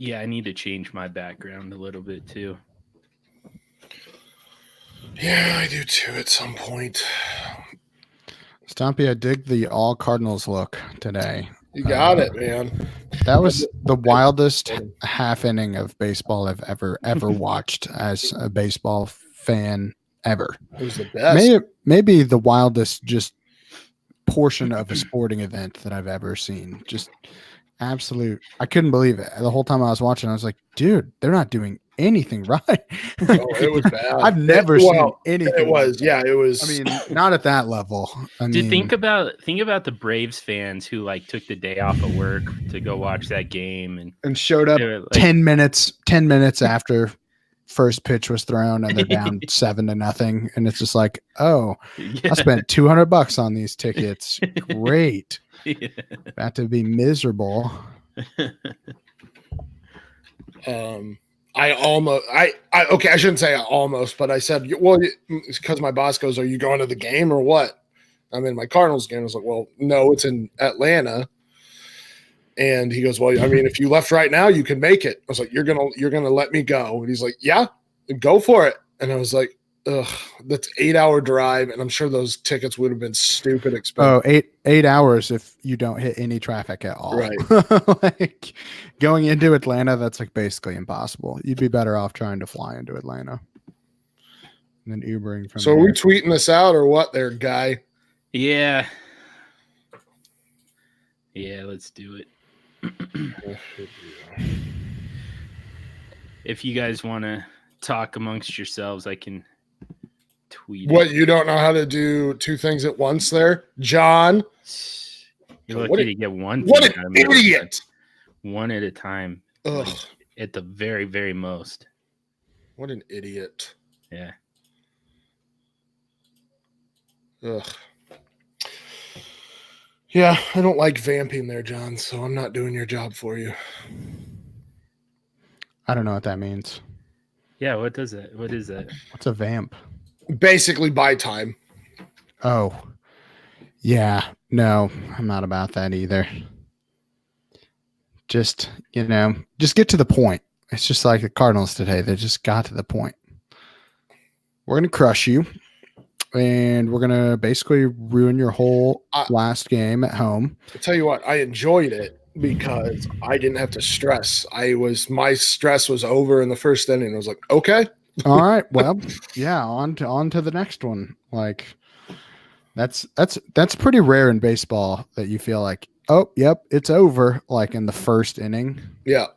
Yeah, I need to change my background a little bit too. Yeah, I do too at some point. Stompy, I dig the all Cardinals look today. You got it, man. That was the wildest half inning of baseball I've ever watched as a baseball fan ever. It was the best. Maybe the wildest just portion of a sporting event that I've ever seen. Just absolute. I couldn't believe it. The whole time I was watching, I was like, dude, they're not doing anything right. It was bad. I've never seen anything. It was, it was. I mean, not at that level. Think about the Braves fans who like took the day off of work to go watch that game and showed up like, 10 minutes after first pitch was thrown and they're down 7-0, and it's just like, oh, yeah. I spent $200 on these tickets. Great. Yeah. About to be miserable. I shouldn't say almost, but I said, well, it's because my boss goes, are you going to the game or what? I'm in my Cardinals game. I was like, well, no, it's in Atlanta. And he goes, well, I mean, if you left right now, you can make it. I was like, you're gonna let me go? And he's like, yeah, go for it. And I was like, ugh, that's 8-hour drive, and I'm sure those tickets would have been stupid expensive. Oh, eight hours if you don't hit any traffic at all. Right. Like going into Atlanta, that's like basically impossible. You'd be better off trying to fly into Atlanta and then Ubering from. So there. Are we tweeting this out or what there, guy? Yeah. Yeah, let's do it. If you guys want to talk amongst yourselves, I can tweet what it. You don't know how to do two things at once there, John? You're lucky to get one. What an idiot! One at a time. Ugh. Like, at the very, very most. What an idiot! Yeah. Ugh. Yeah, I don't like vamping there, John, so I'm not doing your job for you. I don't know what that means. Yeah, what does that? What is that? What's a vamp? Basically buy time. Oh. Yeah. No, I'm not about that either. Just, just get to the point. It's just like the Cardinals today. They just got to the point. We're going to crush you. And we're going to basically ruin your whole last game at home. I'll tell you what, I enjoyed it because I didn't have to stress. My stress was over in the first inning. I was like, okay. All right. Well, yeah, on to the next one. Like that's pretty rare in baseball that you feel like, oh, yep, it's over, like in the first inning. Yeah.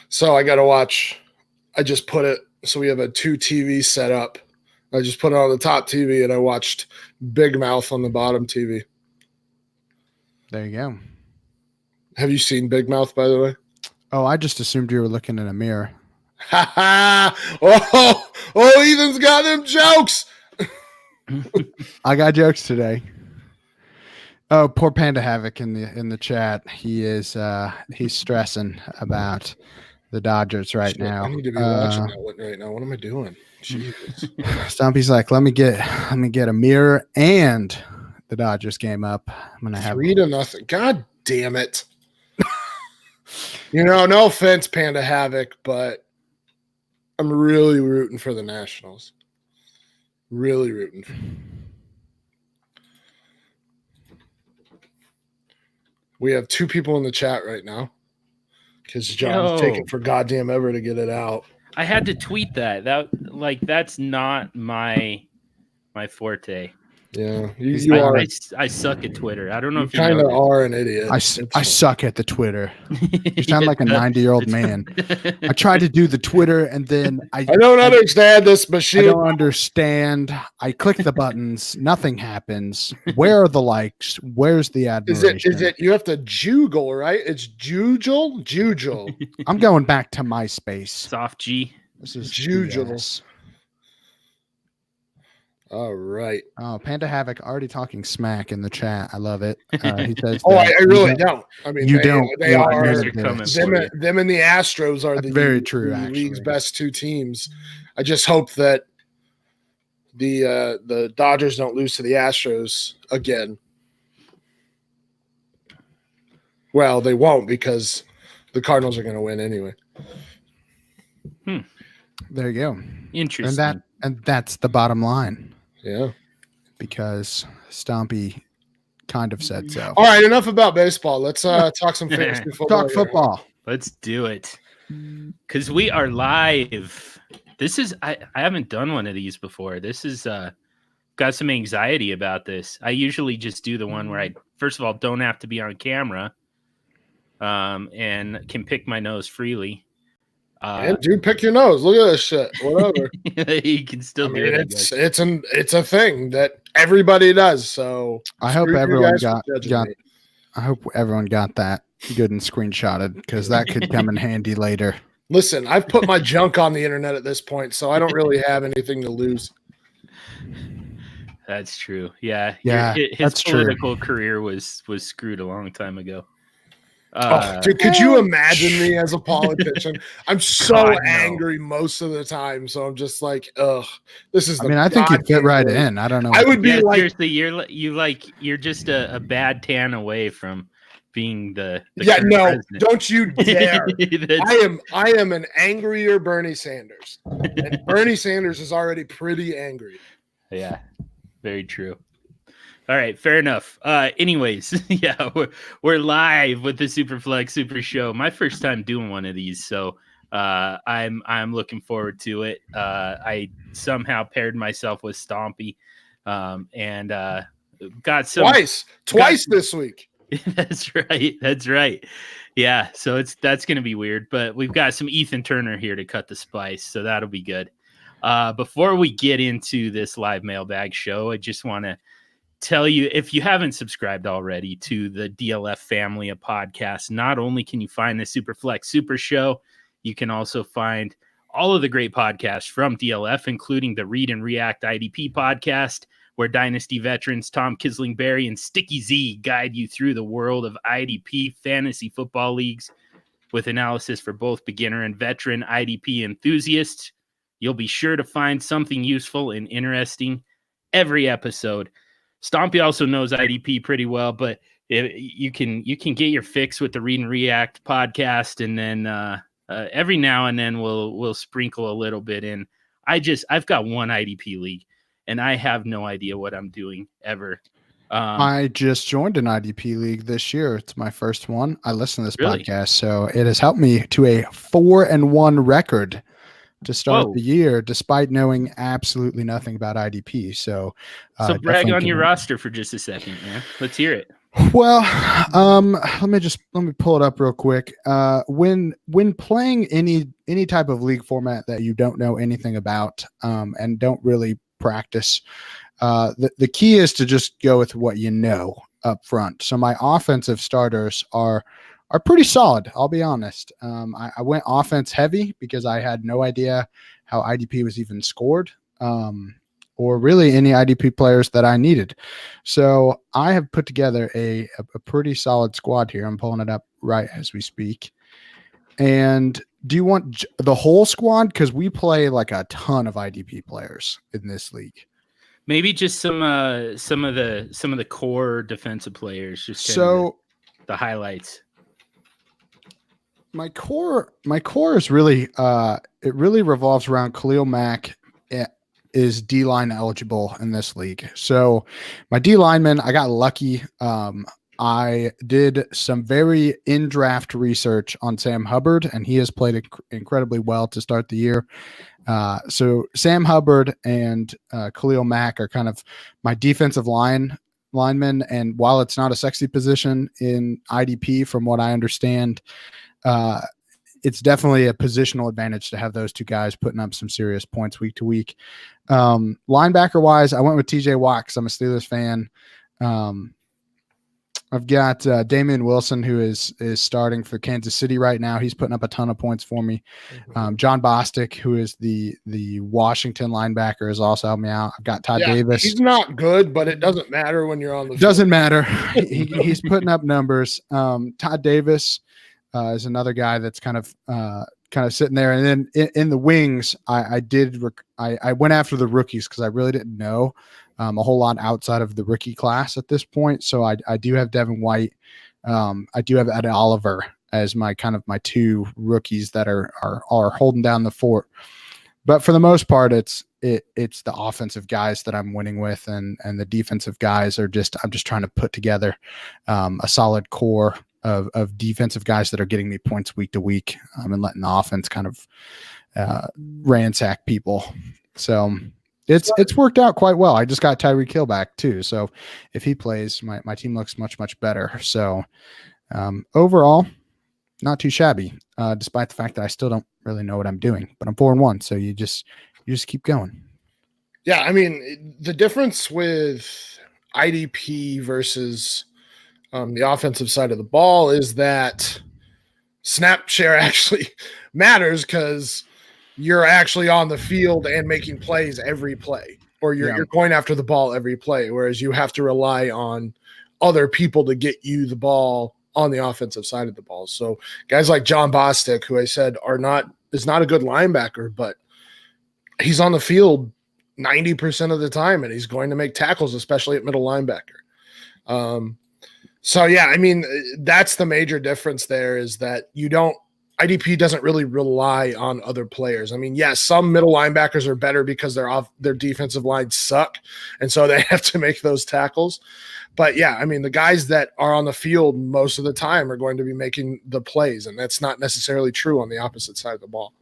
So I got to watch. I just put it. So we have a 2 TV set up. I just put it on the top TV and I watched Big Mouth on the bottom TV. There you go. Have you seen Big Mouth, by the way? Oh, I just assumed you were looking in a mirror. Ha ha! Oh, Ethan's got them jokes. I got jokes today. Oh, poor Panda Havoc in the chat. He is he's stressing about the Dodgers right now. I need to be watching that one right now. What am I doing? Jesus. Stumpy's like, let me get a mirror and the Dodgers game up. I'm gonna have 3-0. God damn it. No offense, Panda Havoc, but I'm really rooting for the Nationals. Really rooting. We have 2 people in the chat right now because John's taking for goddamn ever to get it out. I had to tweet that. That's not my forte. Yeah, you are. I suck at Twitter. I don't know if you kind of are an idiot. I suck at the Twitter. You sound like a 90-year-old man. I tried to do the Twitter and then I don't understand this machine. I don't understand. I click the buttons. Nothing happens. Where are the likes? Where's the admiration? Is it you have to juggle, right? It's juggle. I'm going back to MySpace. Soft G. This is juggle. All right. Oh, Panda Havoc already talking smack in the chat. I love it. He says, I really don't. I mean, you don't. They are them and the Astros are the very true. The league's best 2 teams. I just hope that the Dodgers don't lose to the Astros again. Well, they won't because the Cardinals are going to win anyway. There you go. Interesting. And that's the bottom line. Yeah. Because Stompy kind of said so. All right, enough about baseball. Let's talk some fantasy football. Talk football. Let's do it. Because we are live. This is I haven't done one of these before. This is got some anxiety about this. I usually just do the one where I first of all don't have to be on camera, and can pick my nose freely. And dude, pick your nose. Look at this shit. Whatever. You can still do it. It's a thing that everybody does. So I hope everyone got that good and screenshotted, because that could come in handy later. Listen, I've put my junk on the internet at this point, so I don't really have anything to lose. That's true. Yeah. His political career was screwed a long time ago. Dude, could you imagine me as a politician? I'm so angry most of the time, so I'm just like, ugh. This is. I think you'd fit right in. I don't know. I would be like, seriously, you're just a bad tan away from being the president. Don't you dare. I am an angrier Bernie Sanders, and Bernie Sanders is already pretty angry. Yeah, very true. All right, fair enough. Anyways, yeah, we're live with the Superflex Super Show. My first time doing one of these, so I'm looking forward to it. I somehow paired myself with Stompy, and got some twice this week. That's right. Yeah, so that's gonna be weird, but we've got some Ethan Turner here to cut the spice, so that'll be good. Before we get into this live mailbag show, I just want to tell you, if you haven't subscribed already to the DLF family of podcasts, not only can you find the Superflex Super Show, you can also find all of the great podcasts from DLF, including the Read and React IDP podcast, where Dynasty veterans Tom Kisling-Berry and Sticky Z guide you through the world of IDP fantasy football leagues with analysis for both beginner and veteran IDP enthusiasts. You'll be sure to find something useful and interesting every episode. Stompy also knows IDP pretty well, but you can get your fix with the Read and React podcast, and then every now and then we'll sprinkle a little bit in. I've got one IDP league, and I have no idea what I'm doing ever. I just joined an IDP league this year. It's my first one. I listen to this podcast, so it has helped me to a 4-1 record to start the year, despite knowing absolutely nothing about IDP. So brag on your roster for just a second, man. Let's hear it. Well, let me pull it up real quick. When playing any type of league format that you don't know anything about, and don't really practice, the key is to just go with what you know up front. So my offensive starters are pretty solid. I'll be honest. I went offense heavy because I had no idea how IDP was even scored, or really any IDP players that I needed. So I have put together a pretty solid squad here. I'm pulling it up right as we speak. And do you want the whole squad? Because we play like a ton of IDP players in this league. Maybe just some of the core defensive players. Just the highlights. My core is really it really revolves around Khalil Mack is D-line eligible in this league. So my D lineman, I got lucky. I did some very in-draft research on Sam Hubbard, and he has played incredibly well to start the year. So Sam Hubbard and Khalil Mack are kind of my defensive linemen. And while it's not a sexy position in IDP, from what I understand, it's definitely a positional advantage to have those two guys putting up some serious points week to week. Linebacker wise, I went with TJ Watt because I'm a Steelers fan. I've got Damian Wilson, who is starting for Kansas City right now. He's putting up a ton of points for me. John Bostic, who is the Washington linebacker, has also helped me out. I've got Todd Davis. He's not good, but it doesn't matter when you're on the field. Doesn't matter. He's putting up numbers. Todd Davis is another guy that's kind of sitting there. And then in the wings, I went after the rookies because I really didn't know a whole lot outside of the rookie class at this point. So I do have Devin White. I do have Ed Oliver as my two rookies that are holding down the fort. But for the most part, it's the offensive guys that I'm winning with, and the defensive guys I'm just trying to put together a solid core of defensive guys that are getting me points week to week, and letting the offense kind of ransack people. So it's worked out quite well. I just got Tyreek Hill back too, so if he plays, my team looks much better. So overall, not too shabby, despite the fact that I still don't really know what I'm doing. But I'm 4-1, so you just keep going. Yeah, I mean, the difference with IDP versus the offensive side of the ball is that snap share actually matters because you're actually on the field and making plays every play, or you're going after the ball every play, whereas you have to rely on other people to get you the ball on the offensive side of the ball. So guys like John Bostic, who I said is not a good linebacker, but he's on the field 90% of the time, and he's going to make tackles, especially at middle linebacker. So yeah, I mean, that's the major difference there, is that IDP doesn't really rely on other players. I mean, yes, some middle linebackers are better because their defensive lines suck, and so they have to make those tackles. But yeah, I mean, the guys that are on the field most of the time are going to be making the plays, and that's not necessarily true on the opposite side of the ball.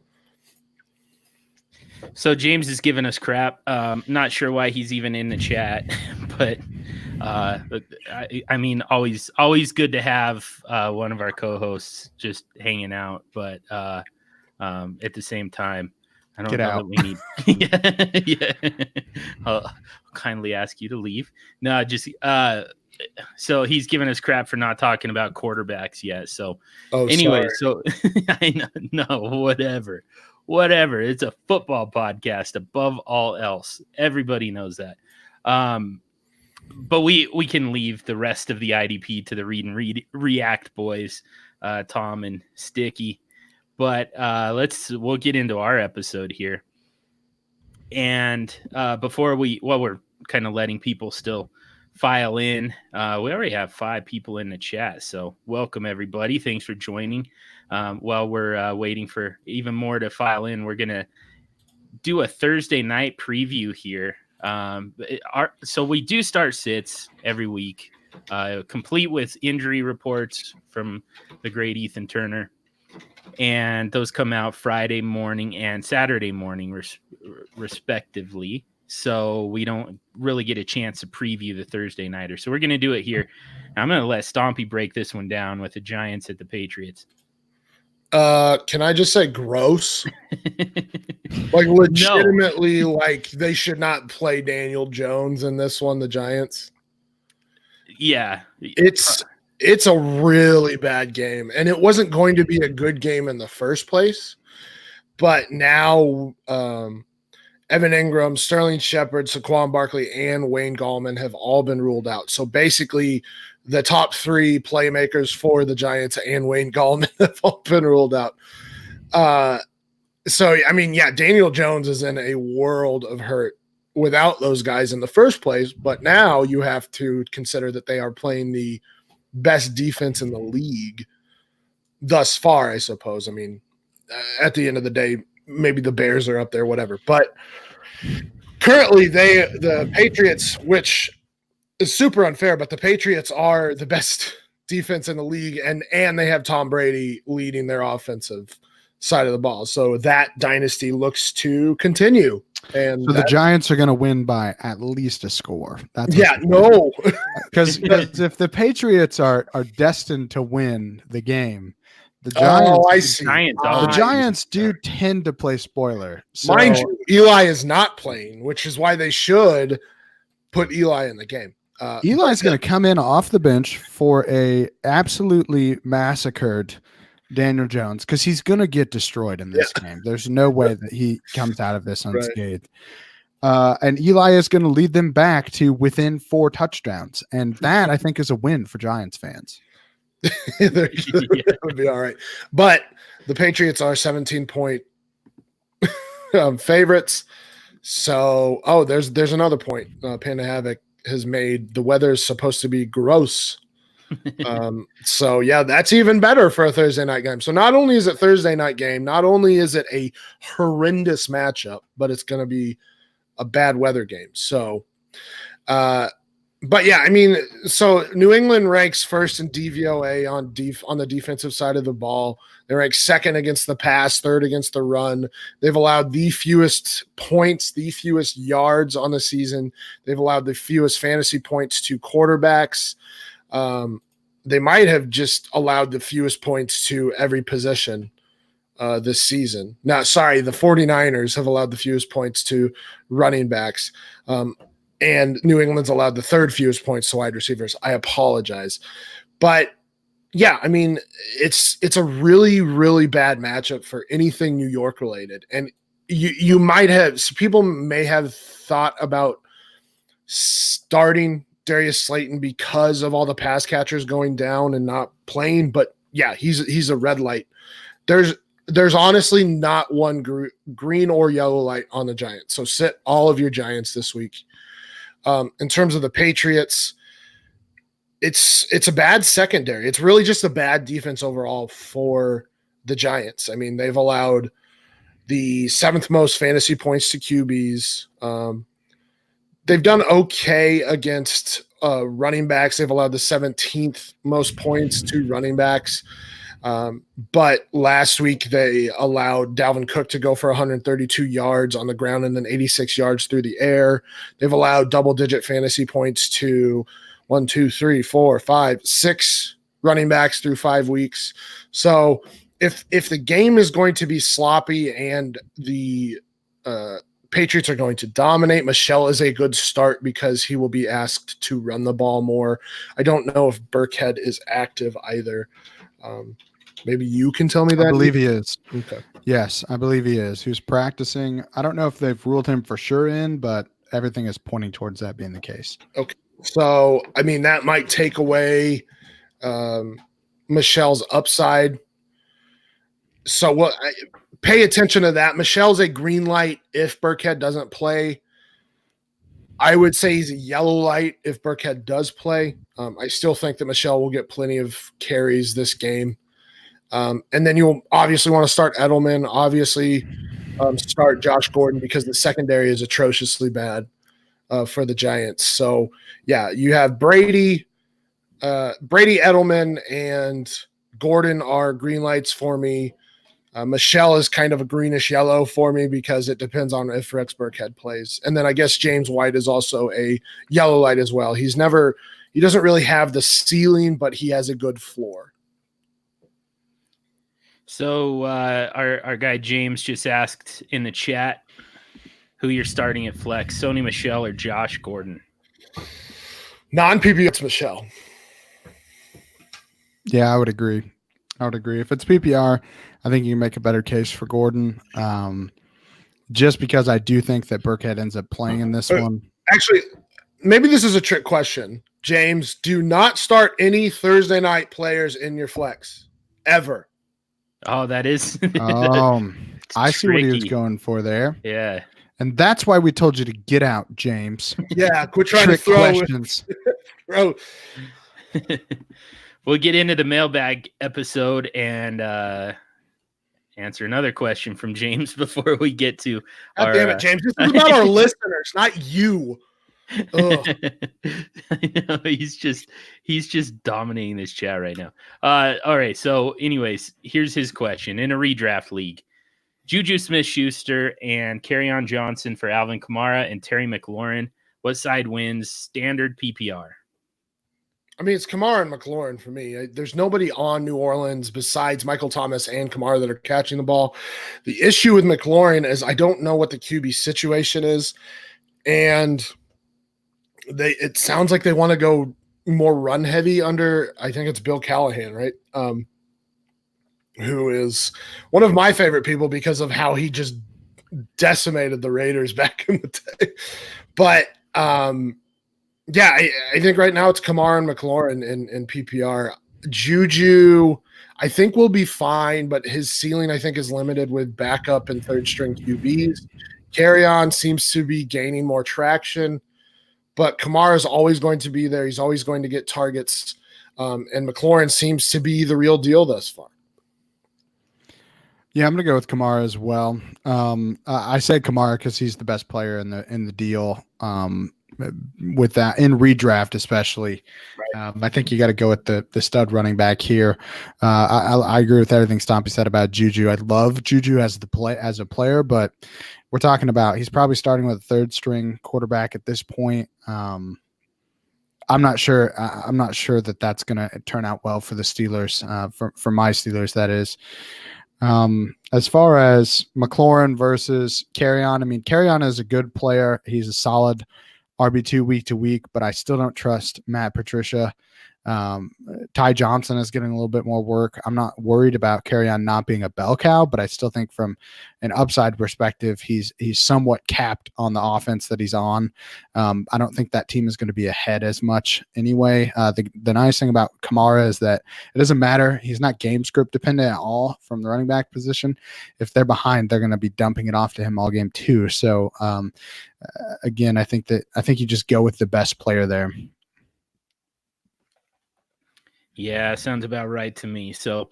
So James is giving us crap. Not sure why he's even in the chat, but I mean, always good to have one of our co-hosts just hanging out. But at the same time, I don't know that we need. yeah. I'll kindly ask you to leave. No, just so he's giving us crap for not talking about quarterbacks yet. So anyway, so I know, whatever. It's a football podcast above all else. Everybody knows that. But we can leave the rest of the IDP to the read and react boys, Tom and Sticky. But we'll get into our episode here. And before we're kind of letting people still file in, we already have 5 people in the chat. So welcome everybody. Thanks for joining. While we're waiting for even more to file in, we're going to do a Thursday night preview here. So we do start sits every week, complete with injury reports from the great Ethan Turner. And those come out Friday morning and Saturday morning, respectively. So we don't really get a chance to preview the Thursday nighter. So we're going to do it here. I'm going to let Stompy break this one down with the Giants at the Patriots. Can I just say gross? Like legitimately, no. Like they should not play Daniel Jones in this one, the Giants. Yeah. It's a really bad game, and it wasn't going to be a good game in the first place. But now Evan Ingram, Sterling Shepard, Saquon Barkley, and Wayne Gallman have all been ruled out. So basically the top 3 playmakers for the Giants and Wayne Gallman have all been ruled out. So, I mean, yeah, Daniel Jones is in a world of hurt without those guys in the first place. But now you have to consider that they are playing the best defense in the league thus far, I suppose. I mean, at the end of the day, maybe the Bears are up there, whatever. But currently the Patriots, which is super unfair, but the Patriots are the best defense in the league, and they have Tom Brady leading their offensive side of the ball. So that dynasty looks to continue. And so the Giants are going to win by at least a score. Because if the Patriots are destined to win the game, the Giants do tend to play spoiler. So, mind you, Eli is not playing, which is why they should put Eli in the game. Eli's going to come in off the bench for a absolutely massacred Daniel Jones, because he's going to get destroyed in this game. There's no way that he comes out of this unscathed. Right. And Eli is going to lead them back to within 4 touchdowns. And that, I think, is a win for Giants fans. That would be all right. But the Patriots are 17-point favorites. So, there's another point Panda Havoc has made. The weather is supposed to be gross So yeah, that's even better for a Thursday night game. So not only is it Thursday night game, not only is it a horrendous matchup, but it's going to be a bad weather game. So, but yeah, I mean, so New England ranks first in DVOA on the defensive side of the ball. They rank second against the pass, third against the run. They've allowed the fewest points, the fewest yards on the season. They've allowed the fewest fantasy points to quarterbacks. They might have just allowed the fewest points to every position this season. No, sorry, the 49ers have allowed the fewest points to running backs. And New England's allowed the third fewest points to wide receivers. I apologize. But yeah, I mean, it's a really, really bad matchup for anything New York related. And you might have, so people may have thought about starting Darius Slayton because of all the pass catchers going down and not playing. But yeah, he's a red light. There's honestly not one green or yellow light on the Giants. So sit all of your Giants this week. In terms of the Patriots, it's a bad secondary. It's really just a bad defense overall for the Giants. I mean, they've allowed the 7th most fantasy points to QBs. They've done okay against running backs. They've allowed the 17th most points to running backs. But last week they allowed Dalvin Cook to go for 132 yards on the ground and then 86 yards through the air. They've allowed double-digit fantasy points to 6 running backs through 5 weeks. So if the game is going to be sloppy and the Patriots are going to dominate, Michelle is a good start because he will be asked to run the ball more. I don't know if Burkhead is active either. Maybe you can tell me that. I believe he is. Okay. Yes, I believe he is. He was practicing. I don't know if they've ruled him for sure in, but everything is pointing towards that being the case. Okay. So, I mean, that might take away Michelle's upside. So pay attention to that. Michelle's a green light if Burkhead doesn't play. I would say he's a yellow light if Burkhead does play. I still think that Michelle will get plenty of carries this game. And then you'll obviously want to start Edelman, obviously start Josh Gordon because the secondary is atrociously bad for the Giants. So, yeah, you have Brady, Edelman, and Gordon are green lights for me. Michelle is kind of a greenish yellow for me because it depends on if Rex Burkhead plays. And then I guess James White is also a yellow light as well. He doesn't really have the ceiling, but he has a good floor. So our guy James just asked in the chat who you're starting at flex, Sony Michel or Josh Gordon? Non-PPR, it's Michel. Yeah, I would agree. If it's PPR, I think you can make a better case for Gordon. Just because I do think that Burkhead ends up playing in this one. Actually, maybe this is a trick question. James, do not start any Thursday night players in your flex ever. Oh, that is. I see what he was going for there. Yeah. And that's why we told you to get out, James. Yeah, quit trying to throw questions. Bro. We'll get into the mailbag episode and answer another question from James before we get to God damn it, James. This is about our listeners, not you. I know, he's just dominating this chat right now. All right. So anyways, here's his question. In a redraft league, Juju Smith-Schuster and Kerryon Johnson for Alvin Kamara and Terry McLaurin, what side wins standard PPR? I mean, it's Kamara and McLaurin for me. There's nobody on New Orleans besides Michael Thomas and Kamara that are catching the ball. The issue with McLaurin is I don't know what the QB situation is, and it sounds like they want to go more run heavy under, I think it's Bill Callahan, right? Who is one of my favorite people because of how he just decimated the Raiders back in the day. But yeah, I think right now it's Kamara and McLaurin in PPR. Juju, I think will be fine, but his ceiling I think is limited with backup and third string QBs. Kerryon seems to be gaining more traction. but Kamara is always going to be there. He's always going to get targets. And McLaurin seems to be the real deal thus far. Yeah, I'm going to go with Kamara as well. I say Kamara because he's the best player in the deal. With that in redraft, especially, I think you got to go with the stud running back here. I agree with everything Stompy said about Juju. I love Juju as a player, but we're talking about he's probably starting with a third string quarterback at this point. I'm not sure. I'm not sure that that's going to turn out well for the Steelers. For my Steelers, that is. As far as McLaurin versus Kerryon, I mean, Kerryon is a good player. He's a solid RB2 week to week, but I still don't trust Matt Patricia. Ty Johnson is getting a little bit more work. I'm not worried about Kerryon not being a bell cow, but I still think from an upside perspective, he's somewhat capped on the offense that he's on. I don't think that team is going to be ahead as much anyway. The nice thing about Kamara is that it doesn't matter. He's not game script dependent at all from the running back position. If they're behind, they're going to be dumping it off to him all game too. So again, I think you just go with the best player there. Yeah, sounds about right to me. So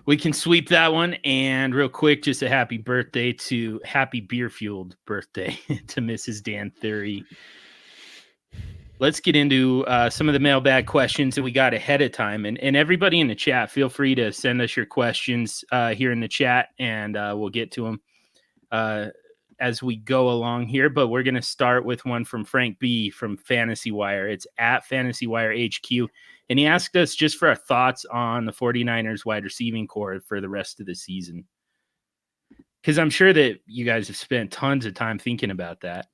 we can sweep that one. And real quick, just a happy beer-fueled birthday to Mrs. Dan Theory. Let's get into some of the mailbag questions that we got ahead of time. And everybody in the chat, feel free to send us your questions here in the chat, and we'll get to them as we go along here. But we're going to start with one from Frank B. from Fantasy Wire. It's at Fantasy Wire HQ. And he asked us just for our thoughts on the 49ers wide receiving core for the rest of the season. Because I'm sure that you guys have spent tons of time thinking about that.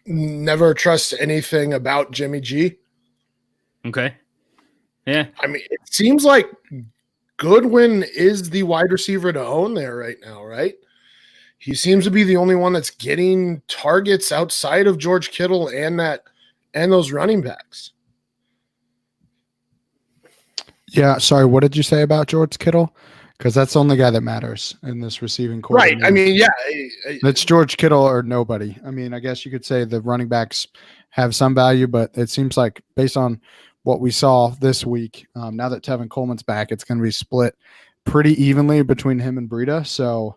Never trust anything about Jimmy G. Okay. Yeah. I mean, it seems like Goodwin is the wide receiver to own there right now, right? He seems to be the only one that's getting targets outside of George Kittle and those running backs. Yeah, sorry, what did you say about George Kittle? Because that's the only guy that matters in this receiving core. Right. I mean, yeah. It's George Kittle or nobody. I mean, I guess you could say the running backs have some value, but it seems like based on what we saw this week, now that Tevin Coleman's back, it's going to be split pretty evenly between him and Breida. So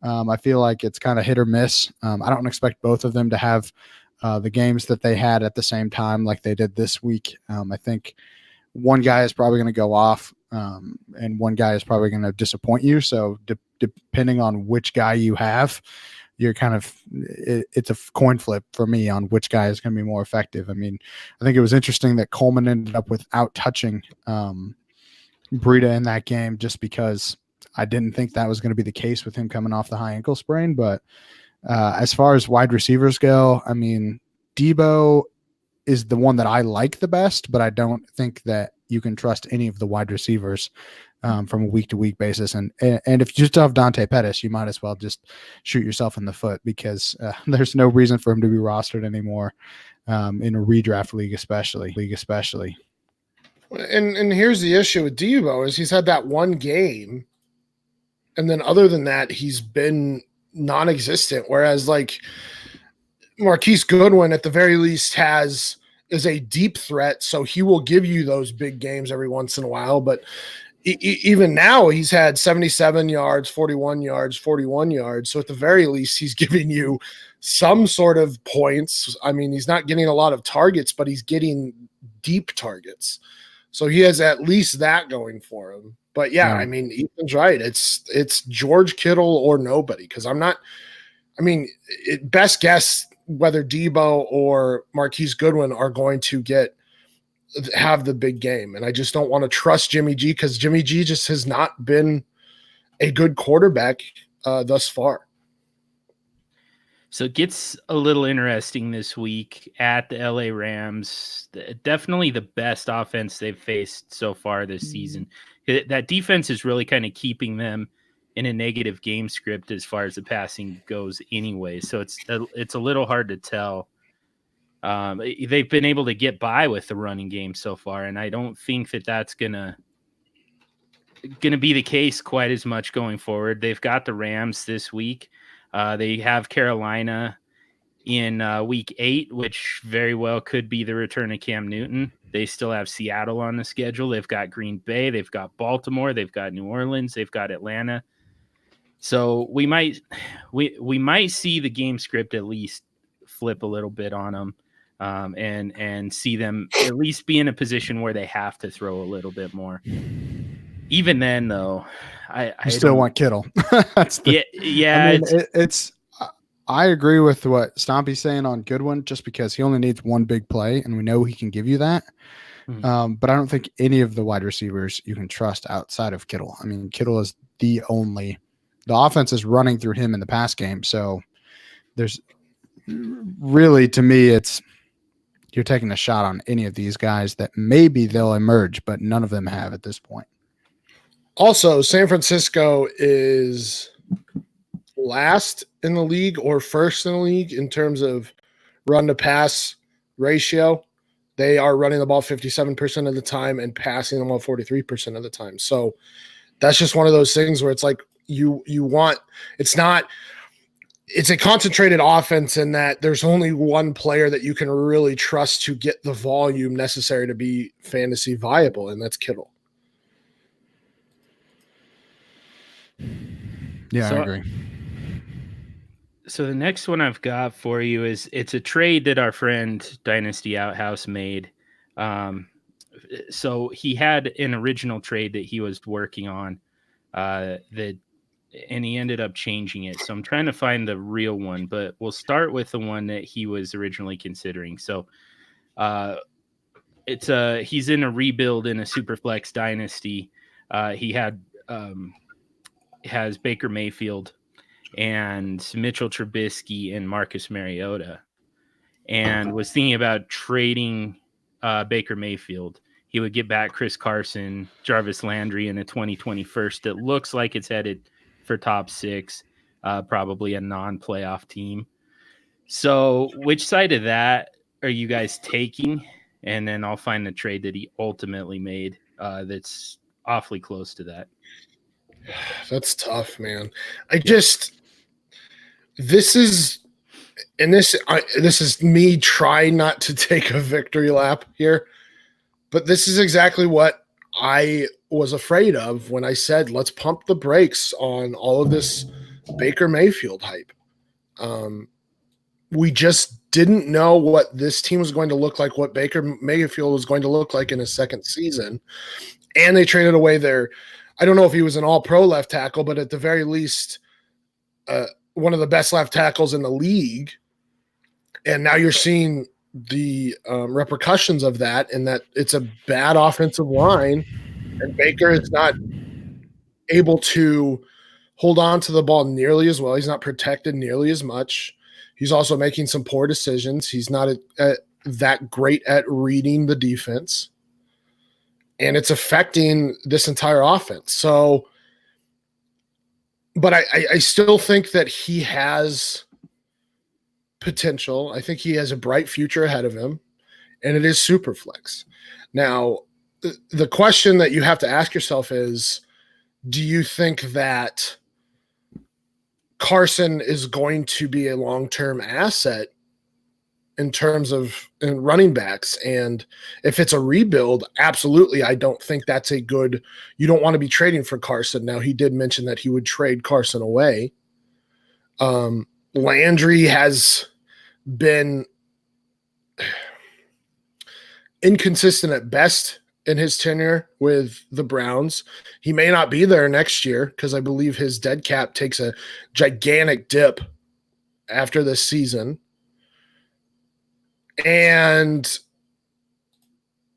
I feel like it's kind of hit or miss. I don't expect both of them to have the games that they had at the same time like they did this week. I think one guy is probably going to go off and one guy is probably going to disappoint you. So depending on which guy you have, you're kind of it's a coin flip for me on which guy is going to be more effective. I mean, I think it was interesting that Coleman ended up without touching Breida in that game just because I didn't think that was going to be the case with him coming off the high ankle sprain. But as far as wide receivers go, I mean, Debo is the one that I like the best, but I don't think that you can trust any of the wide receivers from a week-to-week basis. And if you just have Dante Pettis, you might as well just shoot yourself in the foot because there's no reason for him to be rostered anymore in a redraft league, especially. And here's the issue with Debo is he's had that one game, and then other than that, he's been non-existent. Whereas like Marquise Goodwin at the very least is a deep threat, so he will give you those big games every once in a while. But even now, he's had 77 yards, 41 yards, 41 yards. So at the very least, he's giving you some sort of points. I mean, he's not getting a lot of targets, but he's getting deep targets. So he has at least that going for him. But yeah, I mean, Ethan's right. It's George Kittle or nobody because best guess whether Debo or Marquise Goodwin are going to have the big game. And I just don't want to trust Jimmy G because Jimmy G just has not been a good quarterback thus far. So it gets a little interesting this week at the LA Rams. Definitely the best offense they've faced so far this season. That defense is really kind of keeping them in a negative game script as far as the passing goes anyway. So it's a little hard to tell. They've been able to get by with the running game so far, and I don't think that that's gonna be the case quite as much going forward. They've got the Rams this week. They have Carolina in week 8, which very well could be the return of Cam Newton. They still have Seattle on the schedule. They've got Green Bay. They've got Baltimore. They've got New Orleans. They've got Atlanta. So we might see the game script at least flip a little bit on them, and see them at least be in a position where they have to throw a little bit more. Even then, though, I still want Kittle. That's the, yeah. I mean, it's. I agree with what Stompy's saying on Goodwin, just because he only needs one big play, and we know he can give you that. Mm-hmm. But I don't think any of the wide receivers you can trust outside of Kittle. I mean, Kittle is the offense is running through him in the pass game. So there's really, to me, you're taking a shot on any of these guys that maybe they'll emerge, but none of them have at this point. Also, San Francisco is last in the league or first in the league in terms of run to pass ratio. They are running the ball 57% of the time and passing the ball 43% of the time. So that's just one of those things where it's like it's a concentrated offense in that there's only one player that you can really trust to get the volume necessary to be fantasy viable, and that's Kittle. Yeah, I agree. So the next one I've got for you is it's a trade that our friend Dynasty Outhouse made. So he had an original trade that he was working on, and he ended up changing it. So I'm trying to find the real one, but we'll start with the one that he was originally considering. So he's in a rebuild in a Superflex dynasty. He has Baker Mayfield and Mitchell Trubisky and Marcus Mariota, and was thinking about trading Baker Mayfield. He would get back Chris Carson, Jarvis Landry in a 2020 first. It looks like it's headed for top 6, probably a non-playoff team. So which side of that are you guys taking? And then I'll find the trade that he ultimately made that's awfully close to that. That's tough, man. This is me trying not to take a victory lap here, but this is exactly what I was afraid of when I said, let's pump the brakes on all of this Baker Mayfield hype. We just didn't know what this team was going to look like, what Baker Mayfield was going to look like in his second season. And they traded away I don't know if he was an all-pro left tackle, but at the very least, one of the best left tackles in the league. And now you're seeing the repercussions of that, and that it's a bad offensive line, and Baker is not able to hold on to the ball nearly as well. He's not protected nearly as much. He's also making some poor decisions. He's not that great at reading the defense, and it's affecting this entire offense. So, but I still think that he has potential. I think he has a bright future ahead of him, and it is super flex. Now, the question that you have to ask yourself is, do you think that Carson is going to be a long-term asset in terms of running backs? And if it's a rebuild, absolutely. I don't think that's you don't want to be trading for Carson. Now, he did mention that he would trade Carson away. Landry has been inconsistent at best in his tenure with the Browns. He may not be there next year because I believe his dead cap takes a gigantic dip after this season. And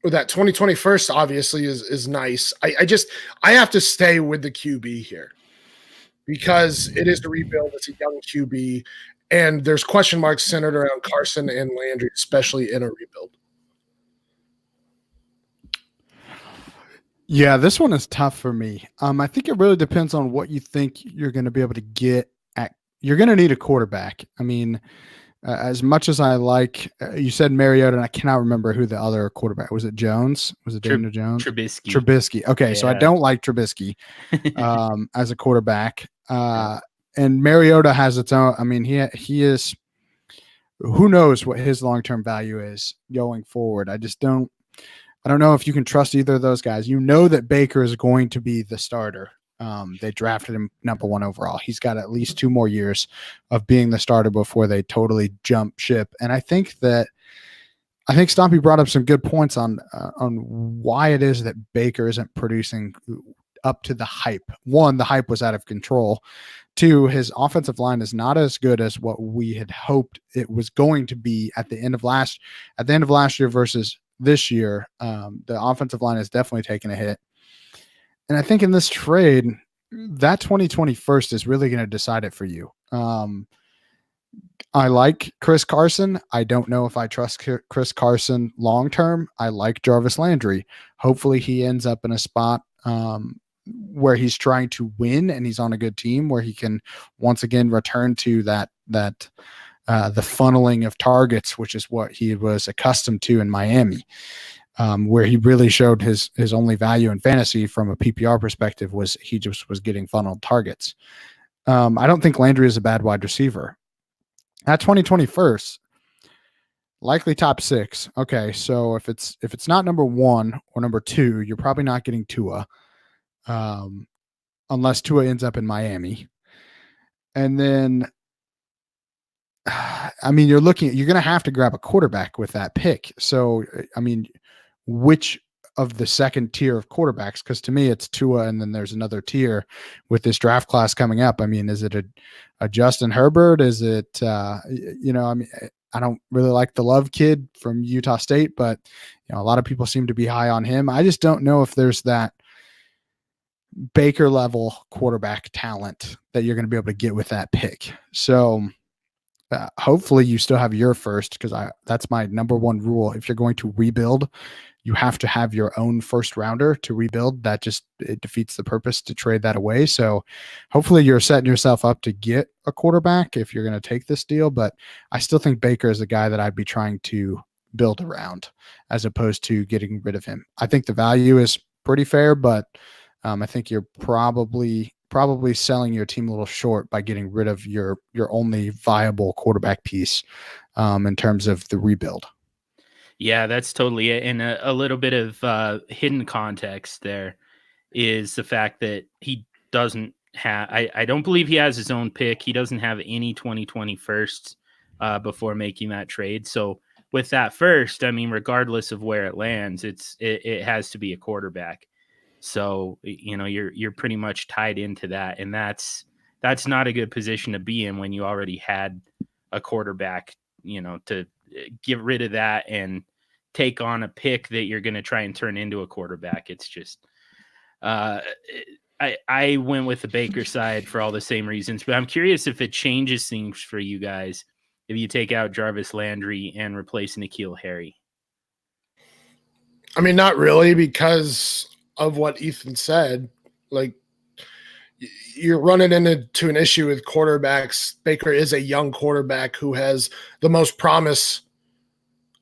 that 2021st obviously is nice. I have to stay with the QB here because it is the rebuild. It's a young QB, and there's question marks centered around Carson and Landry, especially in a rebuild. Yeah, this one is tough for me. I think it really depends on what you think you're going to be able to get at. You're going to need a quarterback. I mean, as much as I like, you said Mariota, and I cannot remember who the other quarterback was. It Jones? Was it Daniel Jones? Trubisky. Okay, yeah. So I don't like Trubisky as a quarterback. And Mariota has its own. I mean, he is. who knows what his long-term value is going forward. I don't know if you can trust either of those guys. You know that Baker is going to be the starter. They drafted him number 1 overall. He's got at least 2 more years of being the starter before they totally jump ship. And I think Stompy brought up some good points on why it is that Baker isn't producing up to the hype. 1, the hype was out of control. 2, his offensive line is not as good as what we had hoped it was going to be at the end of last year versus this year. The offensive line has definitely taken a hit. And I think in this trade, that 2020 first is really going to decide it for you. I like Chris Carson. I don't know if I trust Chris Carson long term. I like Jarvis Landry. Hopefully he ends up in a spot where he's trying to win and he's on a good team where he can once again return to that the funneling of targets, which is what he was accustomed to in Miami, where he really showed his only value in fantasy from a PPR perspective was he just was getting funneled targets. I don't think Landry is a bad wide receiver. At 2021st, likely top 6. Okay, so if it's not number 1 or number 2, you're probably not getting Tua, unless Tua ends up in Miami. And then, I mean, you're going to have to grab a quarterback with that pick. So, I mean, which of the second tier of quarterbacks? Because to me, it's Tua, and then there's another tier with this draft class coming up. I mean, is it a Justin Herbert? Is it, I mean, I don't really like the Love kid from Utah State, but a lot of people seem to be high on him. I just don't know if there's that Baker level quarterback talent that you're going to be able to get with that pick. So hopefully you still have your first, because that's my number 1 rule. If you're going to rebuild, you have to have your own first rounder to rebuild. It defeats the purpose to trade that away. So hopefully you're setting yourself up to get a quarterback if you're going to take this deal. But I still think Baker is the guy that I'd be trying to build around as opposed to getting rid of him. I think the value is pretty fair, but I think you're probably selling your team a little short by getting rid of your only viable quarterback piece in terms of the rebuild. Yeah, that's totally it. And a little bit of hidden context there is the fact that he doesn't have, I don't believe he has his own pick. He doesn't have any 2020 firsts before making that trade. So with that first, I mean, regardless of where it lands, it has to be a quarterback. So, you're pretty much tied into that. And that's not a good position to be in when you already had a quarterback, to get rid of that and take on a pick that you're going to try and turn into a quarterback. It's just, I went with the Baker side for all the same reasons, but I'm curious if it changes things for you guys if you take out Jarvis Landry and replace N'Keal Harry. I mean, not really, because of what Ethan said. Like, you're running into an issue with quarterbacks. Baker is a young quarterback who has the most promise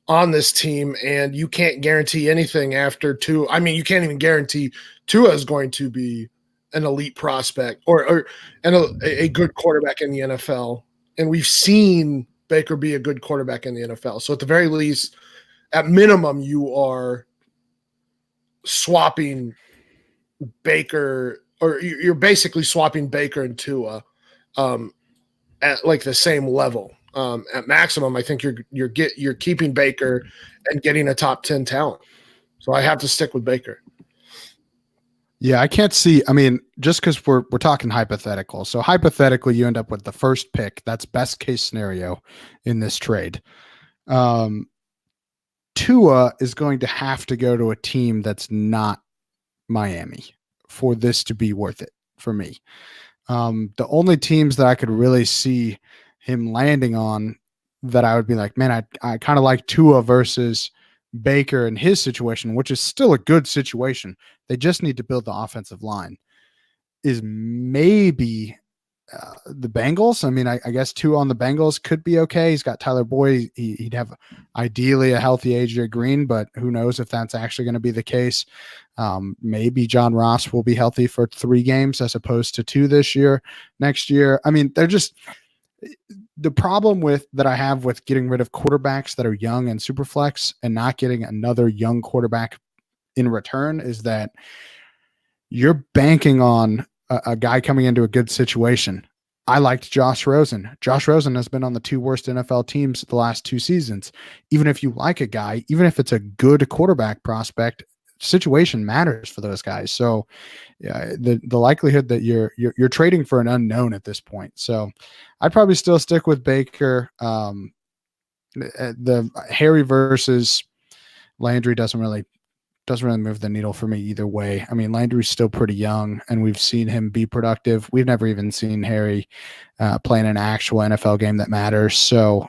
on this team, and you can't guarantee anything after Tua. I mean, you can't even guarantee Tua is going to be an elite prospect or a good quarterback in the NFL. And we've seen Baker be a good quarterback in the NFL. So at the very least, at minimum, you are swapping Baker, or you're basically swapping Baker and Tua at like the same level. At maximum, I think you're keeping Baker and getting a top 10 talent. So I have to stick with Baker. Yeah, I can't see. I mean, just because we're talking hypothetical. So hypothetically, you end up with the first pick. That's best case scenario in this trade. Tua is going to have to go to a team that's not Miami for this to be worth it for me. The only teams that I could really see him landing on that I would be like, man, I kind of like Tua versus Baker in his situation, which is still a good situation. They just need to build the offensive line, is maybe the Bengals. I mean, I guess Tua on the Bengals could be okay. He's got Tyler Boyd. He'd have ideally a healthy AJ Green, but who knows if that's actually going to be the case. Maybe John Ross will be healthy for 3 games as opposed to 2 next year. I mean, the problem that I have with getting rid of quarterbacks that are young and super flex and not getting another young quarterback in return is that you're banking on a guy coming into a good situation. I liked Josh Rosen. Josh Rosen has been on the 2 worst NFL teams the last 2 seasons. Even if you like a guy, even if it's a good quarterback prospect, situation matters for those guys. So yeah, the likelihood that you're trading for an unknown at this point. So I'd probably still stick with Baker. The Harry versus Landry doesn't really move the needle for me either way. I mean, Landry's still pretty young, and we've seen him be productive. We've never even seen Harry play in an actual NFL game that matters. So,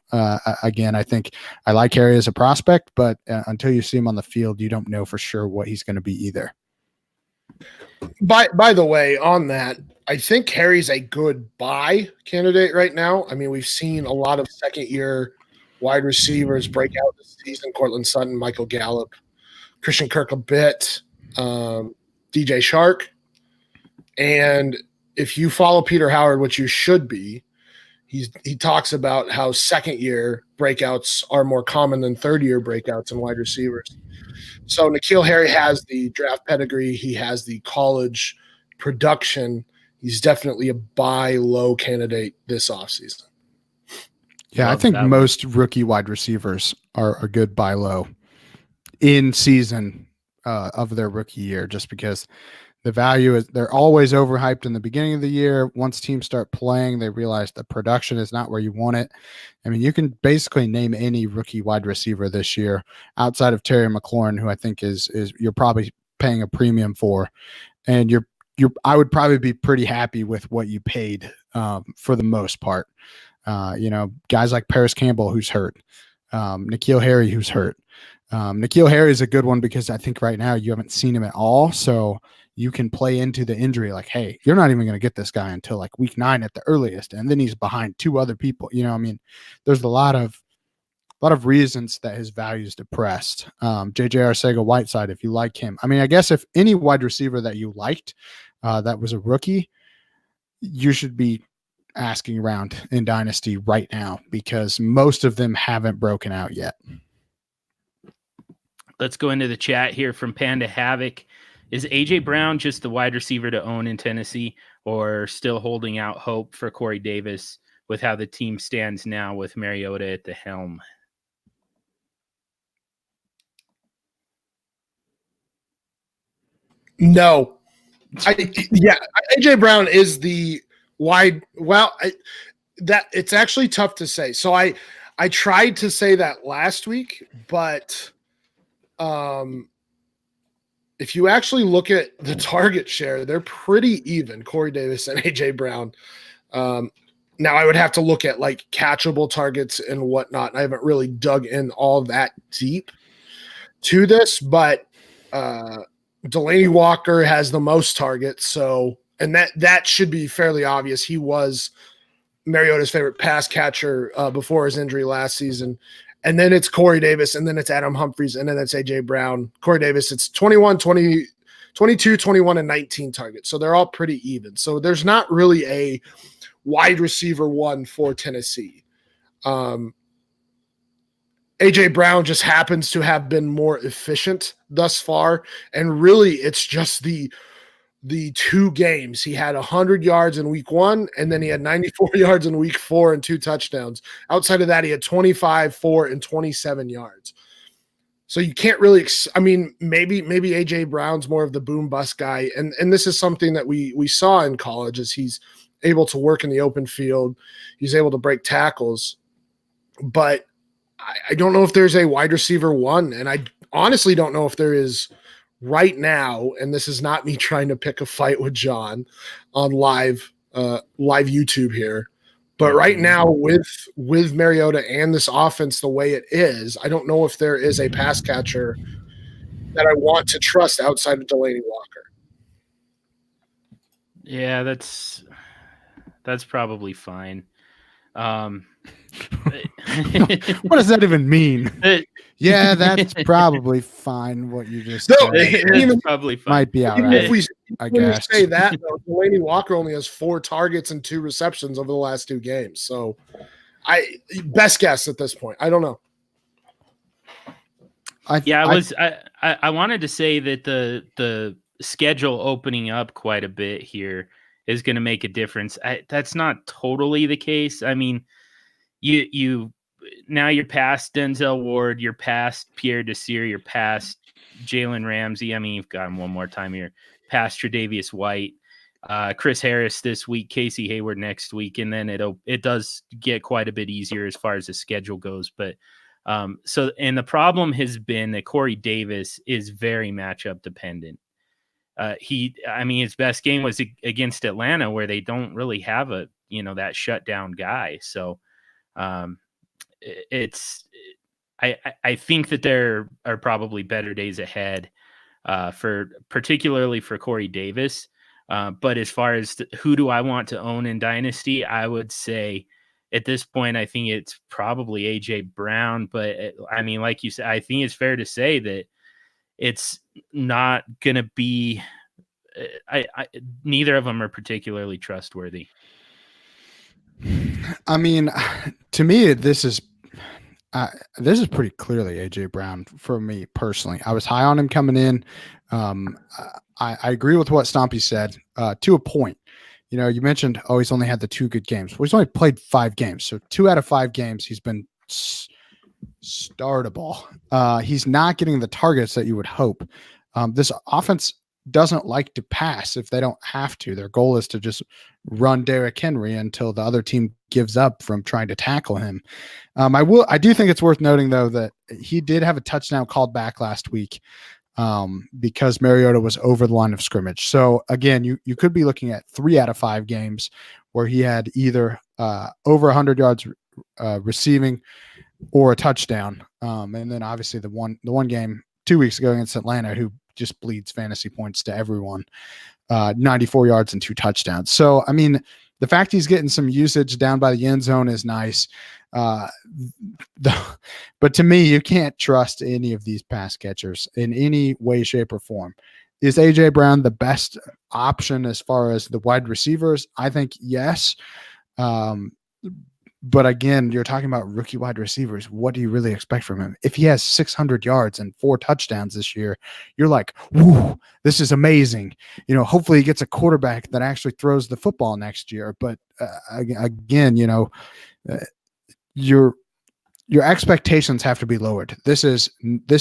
again, I think I like Harry as a prospect, but until you see him on the field, you don't know for sure what he's going to be either. By the way, on that, I think Harry's a good buy candidate right now. I mean, we've seen a lot of second-year wide receivers break out this season. Cortland Sutton, Michael Gallup, Christian Kirk a bit, DJ Shark. And if you follow Peter Howard, which you should be, he talks about how second-year breakouts are more common than third-year breakouts in wide receivers. So N'Keal Harry has the draft pedigree. He has the college production. He's definitely a buy low candidate this offseason. Yeah, I think most rookie wide receivers are a good buy low in season of their rookie year, just because the value is they're always overhyped in the beginning of the year. Once teams start playing, they realize the production is not where you want it. I mean, you can basically name any rookie wide receiver this year outside of Terry McLaurin, who I think is you're probably paying a premium for, and I would probably be pretty happy with what you paid for the most part. Guys like Paris Campbell, who's hurt, N'Keal Harry, who's hurt. N'Keal Harry is a good one because I think right now you haven't seen him at all. So you can play into the injury like, hey, you're not even going to get this guy until like week 9 at the earliest. And then he's behind 2 other people. I mean, there's a lot of reasons that his value is depressed. JJ Arcega-Whiteside, if you like him. I mean, I guess if any wide receiver that you liked that was a rookie, you should be asking around in Dynasty right now because most of them haven't broken out yet. Let's go into the chat here from Panda Havoc. Is A.J. Brown just the wide receiver to own in Tennessee, or still holding out hope for Corey Davis with how the team stands now with Mariota at the helm? No. A.J. Brown is the wide – that it's actually tough to say. So I tried to say that last week, but if you actually look at the target share, they're pretty even, Corey Davis and A.J. Brown. Now, I would have to look at, like, catchable targets and whatnot. I haven't really dug in all that deep to this, but Delaney Walker has the most targets. So, and that should be fairly obvious. He was Mariota's favorite pass catcher before his injury last season. And then it's Corey Davis, and then it's Adam Humphries, and then it's A.J. Brown. Corey Davis, it's 21, 20, 22, 21, and 19 targets. So they're all pretty even. So there's not really a wide receiver one for Tennessee. A.J. Brown just happens to have been more efficient thus far, and really it's just the 2 games. He had 100 yards in week 1, and then he had 94 yards in week 4 and 2 touchdowns. Outside of that, he had 25, 4, and 27 yards. So you can't really maybe A.J. Brown's more of the boom bust guy, and this is something that we saw in college as he's able to work in the open field. He's able to break tackles. But I don't know if there's a wide receiver one, and I honestly don't know if there is right now, and this is not me trying to pick a fight with John on live YouTube here, but right now with Mariota and this offense the way it is, I don't know if there is a pass catcher that I want to trust outside of Delaney Walker. Yeah, that's probably fine. What does that even mean? Yeah, that's probably fine. What you just said. It's probably fine. Might be all right. I guess. Say that, though, Delaney Walker only has 4 targets and 2 receptions over the last 2 games. So Best guess at this point. I don't know. I wanted to say that the schedule opening up quite a bit here is going to make a difference. That's not totally the case. I mean, you now you're past Denzel Ward, you're past Pierre Desir, you're past Jalen Ramsey. I mean, you've got him one more time here. Past Tre'Davious White, Chris Harris this week, Casey Hayward next week, and then it does get quite a bit easier as far as the schedule goes. But and the problem has been that Corey Davis is very matchup dependent. His best game was against Atlanta, where they don't really have that shutdown guy. So I think that there are probably better days ahead particularly for Corey Davis. But as far as who do I want to own in Dynasty, I would say at this point, I think it's probably AJ Brown. But like you said, I think it's fair to say that it's not going to be. Neither of them are particularly trustworthy. I mean, to me, this is pretty clearly AJ Brown for me personally. I was high on him coming in. I agree with what Stompy said to a point. You mentioned, he's only had the 2 good games. Well, he's only played 5 games. So 2 out of 5 games, he's been startable. He's not getting the targets that you would hope. This offense doesn't like to pass if they don't have to. Their goal is to just run Derrick Henry until the other team gives up from trying to tackle him. I do think it's worth noting though that he did have a touchdown called back last week because Mariota was over the line of scrimmage. So again, you could be looking at 3 out of 5 games where he had either over 100 yards receiving or a touchdown. And then obviously the one game 2 weeks ago against Atlanta, who just bleeds fantasy points to everyone, 94 yards and 2 touchdowns. So, I mean, the fact he's getting some usage down by the end zone is nice. But to me, you can't trust any of these pass catchers in any way, shape, or form. Is AJ Brown the best option as far as the wide receivers? I think yes. But again, you're talking about rookie wide receivers. What do you really expect from him? If he has 600 yards and 4 touchdowns this year, you're like, whoo, this is amazing. Hopefully he gets a quarterback that actually throws the football next year. But again, your expectations have to be lowered. This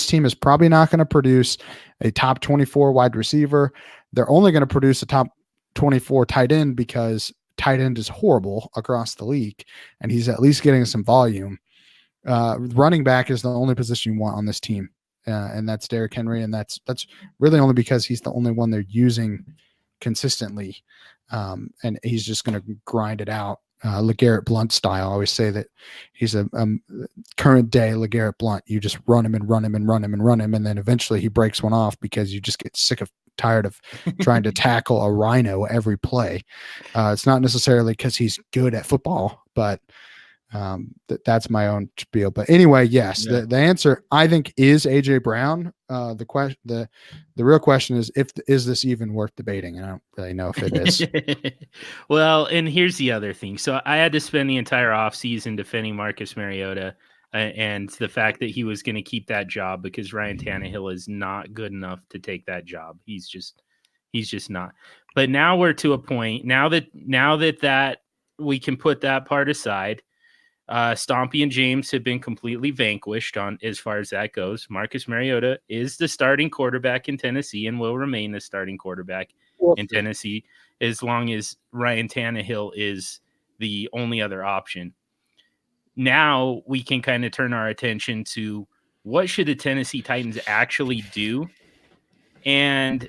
team is probably not going to produce a top 24 wide receiver. They're only going to produce a top 24 tight end because tight end is horrible across the league, and he's at least getting some volume. Running back is the only position you want on this team, and that's Derrick Henry, and that's really only because he's the only one they're using consistently, and he's just going to grind it out. LeGarrette Blount style. I always say that he's a current day LeGarrette Blount. You just run him and run him and run him and run him, and then eventually he breaks one off because you just get tired of trying to tackle a rhino every play. It's not necessarily because he's good at football, but that's my own spiel. But anyway, yes, the answer I think is AJ Brown. The real question is is this even worth debating? And I don't really know if it is. Well, and here's the other thing. So I had to spend the entire offseason defending Marcus Mariota and the fact that he was going to keep that job because Ryan Tannehill is not good enough to take that job. He's just not. But now we're to a point now that we can put that part aside. Stompy and James have been completely vanquished on as far as that goes. Marcus Mariota is the starting quarterback in Tennessee and will remain the starting quarterback in Tennessee as long as Ryan Tannehill is the only other option. Now we can kind of turn our attention to what should the Tennessee Titans actually do. And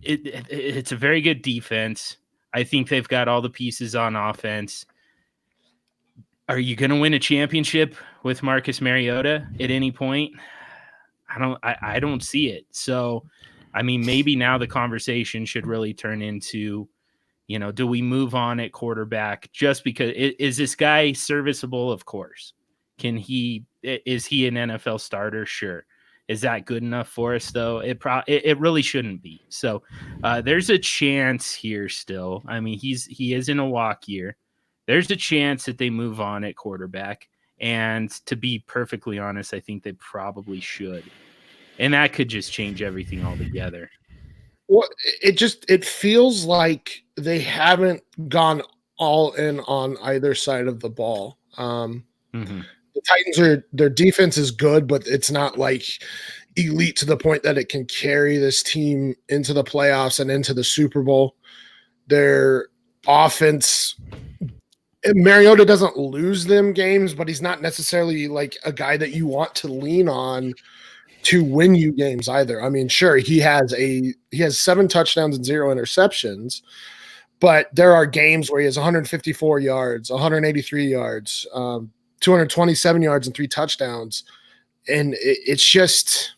it's a very good defense. I think they've got all the pieces on offense. Are you going to win a championship with Marcus Mariota at any point? I don't see it. So, I mean, maybe now the conversation should really turn into, do we move on at quarterback just because is this guy serviceable? Of course. Is he an NFL starter? Sure. Is that good enough for us though? It really shouldn't be. So there's a chance here still. I mean, he is in a walk year. there's a chance that they move on at quarterback. And to be perfectly honest, I think they probably should. And that could just change everything altogether. Well, it feels like they haven't gone all in on either side of the ball. Mm-hmm. The Titans their defense is good, but it's not like elite to the point that it can carry this team into the playoffs and into the Super Bowl. Their offense, Mariota doesn't lose them games, but he's not necessarily like a guy that you want to lean on to win you games either. I mean, sure, he has 7 touchdowns and 0 interceptions, but there are games where he has 154 yards, 183 yards, 227 yards and 3 touchdowns. And it's just,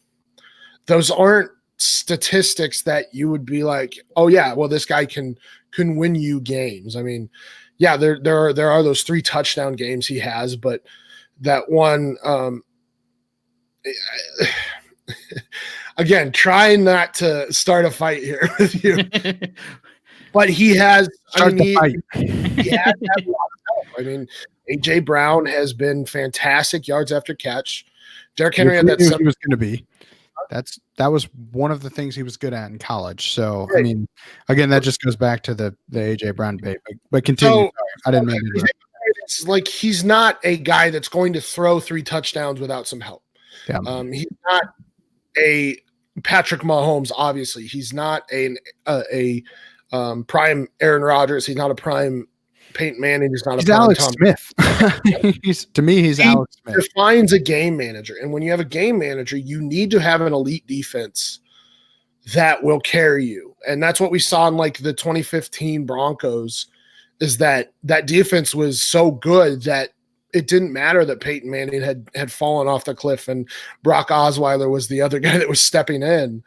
those aren't statistics that you would be like, oh yeah, well, this guy can win you games. I mean, yeah, there are those 3 touchdown games he has, but that one, again, trying not to start a fight here with you, but he has. He has had a lot of help. I mean, AJ Brown has been fantastic yards after catch. Derrick Henry had that. He was going to be. That was one of the things he was good at in college. So right. I mean, again, that just goes back to the AJ Brown debate. But continue. So, I didn't mean to. It's like he's not a guy that's going to throw 3 touchdowns without some help. Yeah. He's not a Patrick Mahomes. Obviously, he's not a prime Aaron Rodgers. He's not a prime Peyton Manning. He's not a prime Alex Tom Smith. To me, he's Alex Smith. He defines a game manager, and when you have a game manager, you need to have an elite defense that will carry you, and that's what we saw in like the 2015 Broncos. Is that defense was so good that it didn't matter that Peyton Manning had fallen off the cliff and Brock Osweiler was the other guy that was stepping in.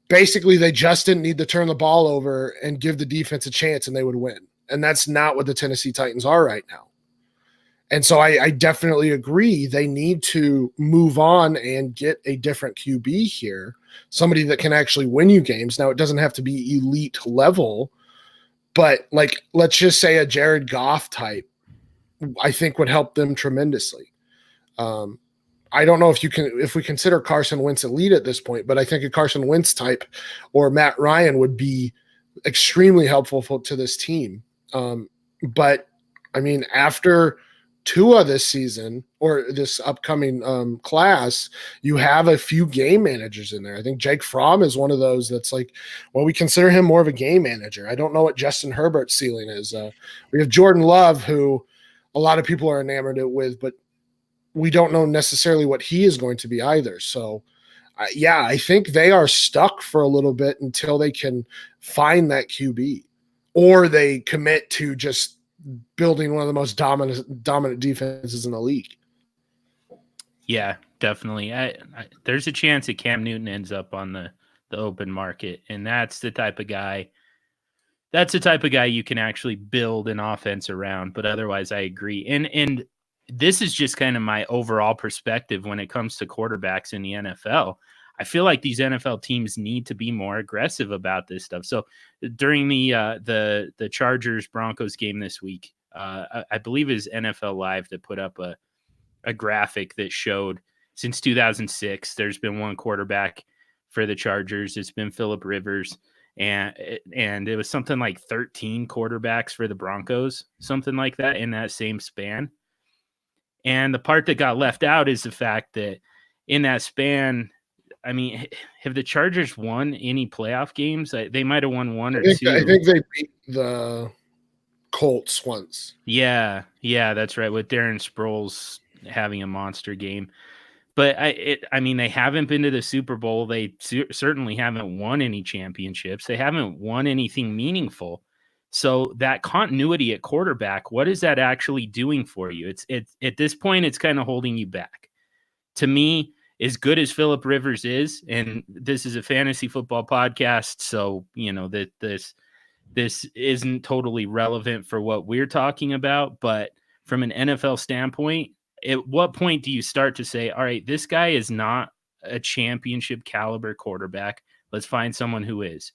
Basically, they just didn't need to turn the ball over and give the defense a chance and they would win. And that's not what the Tennessee Titans are right now. And so I definitely agree. They need to move on and get a different QB here, somebody that can actually win you games. Now, it doesn't have to be elite level, but like, let's just say a Jared Goff type, I think would help them tremendously. I don't know if we consider Carson Wentz elite at this point, but I think a Carson Wentz type or Matt Ryan would be extremely helpful to this team. But I mean, after Tua this season or this upcoming class, you have a few game managers in there. I think Jake Fromm is one of those that's like, well, we consider him more of a game manager. I don't know what Justin Herbert's ceiling is. We have Jordan Love, who a lot of people are enamored with, but we don't know necessarily what he is going to be either. So, I think they are stuck for a little bit until they can find that QB or they commit to just building one of the most dominant defenses in the league. Yeah, definitely. There's a chance that Cam Newton ends up on the open market, and that's the type of guy you can actually build an offense around. But otherwise, I agree. And this is just kind of my overall perspective when it comes to quarterbacks in the NFL. I feel like these NFL teams need to be more aggressive about this stuff. So during the Chargers Broncos game this week, I believe it was NFL Live that put up a graphic that showed since 2006, there's been one quarterback for the Chargers. It's been Phillip Rivers. And it was something like 13 quarterbacks for the Broncos, something like that in that same span. And the part that got left out is the fact that in that span, I mean, have the Chargers won any playoff games? They might have won one or two. I think they beat the Colts once. Yeah, that's right. With Darren Sproles having a monster game. But I mean, they haven't been to the Super Bowl. They certainly haven't won any championships. They haven't won anything meaningful. So that continuity at quarterback, what is that actually doing for you? It's at this point, it's kind of holding you back. To me, as good as Phillip Rivers is, and this is a fantasy football podcast, so you know that this isn't totally relevant for what we're talking about. But from an NFL standpoint, at what point do you start to say, all right, this guy is not a championship caliber quarterback. Let's find someone who is.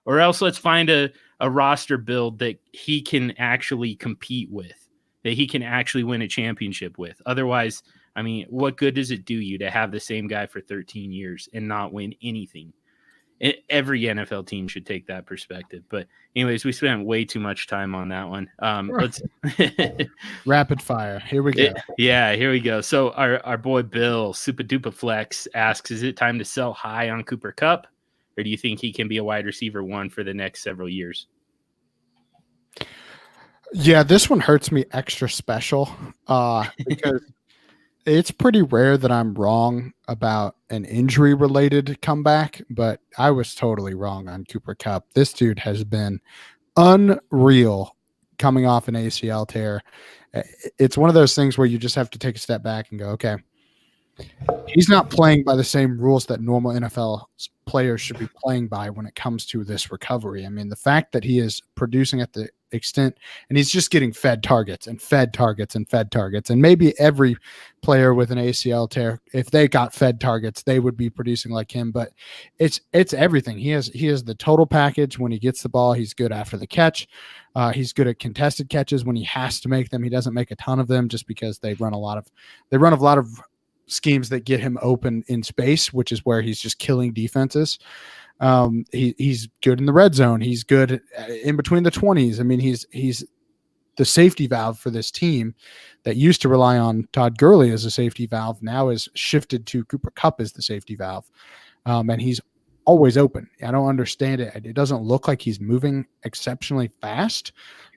Or else let's find a roster build that he can actually compete with. that he can actually win a championship with. Otherwise, I mean, what good does it do you to have the same guy for 13 years and not win anything? Every NFL team should take that perspective. But anyways, we spent way too much time on that one. Let's rapid fire. Here we go. Here we go. So our boy Bill, Super Duper Flex, asks, is it time to sell high on Cooper Kupp, or do you think he can be a wide receiver one for the next several years? Yeah, this one hurts me extra special because it's pretty rare that I'm wrong about an injury-related comeback, but I was totally wrong on Cooper Kupp. This dude has been unreal coming off an ACL tear. It's one of those things where you just have to take a step back and go, okay, he's not playing by the same rules that normal NFL players should be playing by when it comes to this recovery. I mean, the fact that he is producing at the extent, and he's just getting fed targets and fed targets and fed targets. And maybe every player with an ACL tear, if they got fed targets, they would be producing like him. But it's everything. He has the total package. When he gets the ball, he's good after the catch. He's good at contested catches when he has to make them. He doesn't make a ton of them just because they run a lot of schemes that get him open in space, which is where he's just killing defenses. He's good in the red zone. He's good in between the 20s. I mean, he's the safety valve for this team that used to rely on Todd Gurley as a safety valve. Now is shifted to Cooper Kupp as the safety valve. And he's always open. I don't understand it. It doesn't look like he's moving exceptionally fast,